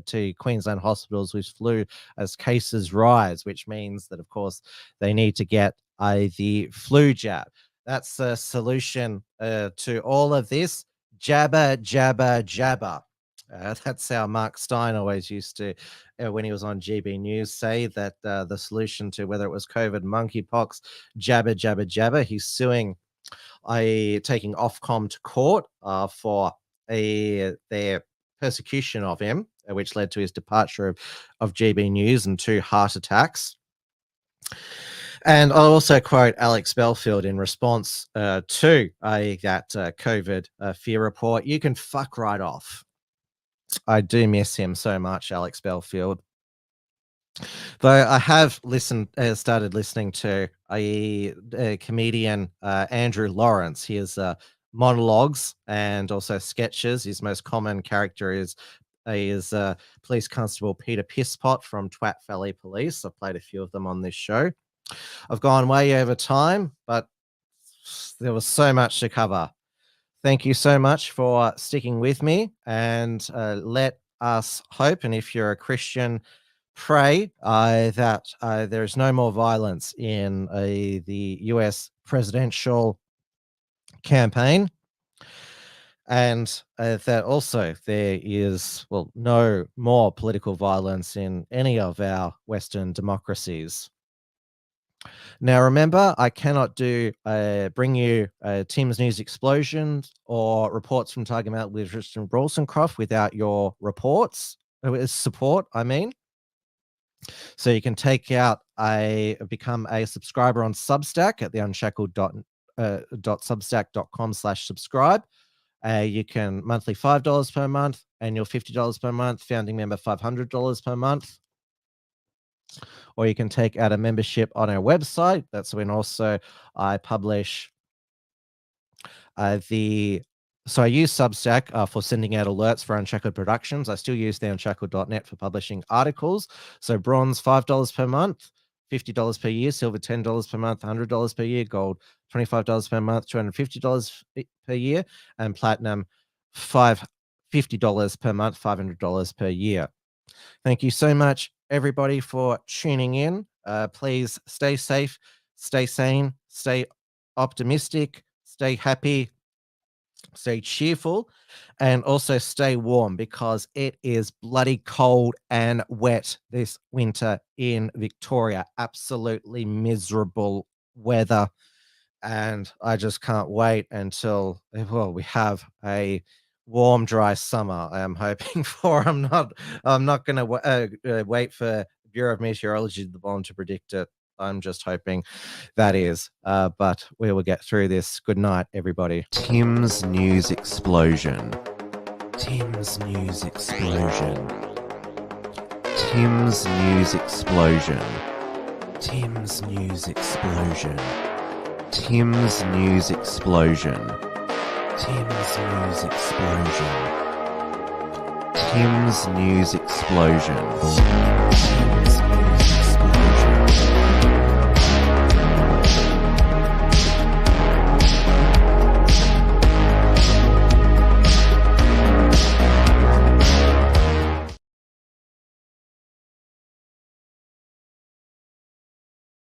to Queensland hospitals with flu as cases rise, which means that, of course, they need to get the flu jab. That's the solution to all of this. Jabber, jabber, jabber. That's how Mark Stein always used to, when he was on GB News, say that the solution to whether it was COVID, monkeypox, jabber, jabber, jabber. He's suing, taking Ofcom to court for their persecution of him, which led to his departure of GB News and 2 heart attacks. And I'll also quote Alex Belfield in response to that COVID fear report. You can fuck right off. I do miss him so much, Alex Belfield. Though I have started listening to a comedian, Andrew Lawrence. He has monologues and also sketches. His most common character is Police Constable Peter Pisspot from Twat Valley Police. I've played a few of them on this show. I've gone way over time, but there was so much to cover. Thank you so much for sticking with me, and let us hope, and if you're a Christian, pray that there is no more violence in the US presidential campaign, and that also there is, no more political violence in any of our Western democracies. Now, remember, I cannot bring you Tim's News Explosions or reports from Tiger Mountain with Tristan Brolsencroft without your support, I mean. So you can become a subscriber on Substack at the unshackled.substack.com/subscribe. You can monthly $5 per month, annual $50 per month, founding member $500 per month. Or you can take out a membership on our website. That's when also I publish I use Substack for sending out alerts for Unshackled Productions. I still use the unshackled.net for publishing articles. So bronze, $5 per month, $50 per year, silver, $10 per month, $100 per year, gold, $25 per month, $250 per year, and platinum, $50 per month, $500 per year. Thank you so much, everybody, for tuning in. Please stay safe, stay sane, stay optimistic, stay happy, stay cheerful, and also stay warm, because it is bloody cold and wet this winter in Victoria. Absolutely miserable weather. And I just can't wait until, well, we have a warm, dry summer. I am hoping for. I'm not going to wait for Bureau of Meteorology to predict it. I'm just hoping that is. But we will get through this. Good night, everybody. Tim's News Explosion. Tim's News Explosion. Tim's News Explosion. Tim's News Explosion. Tim's News Explosion. Tim's News Explosion. Tim's News Explosion. Tim's News Explosion.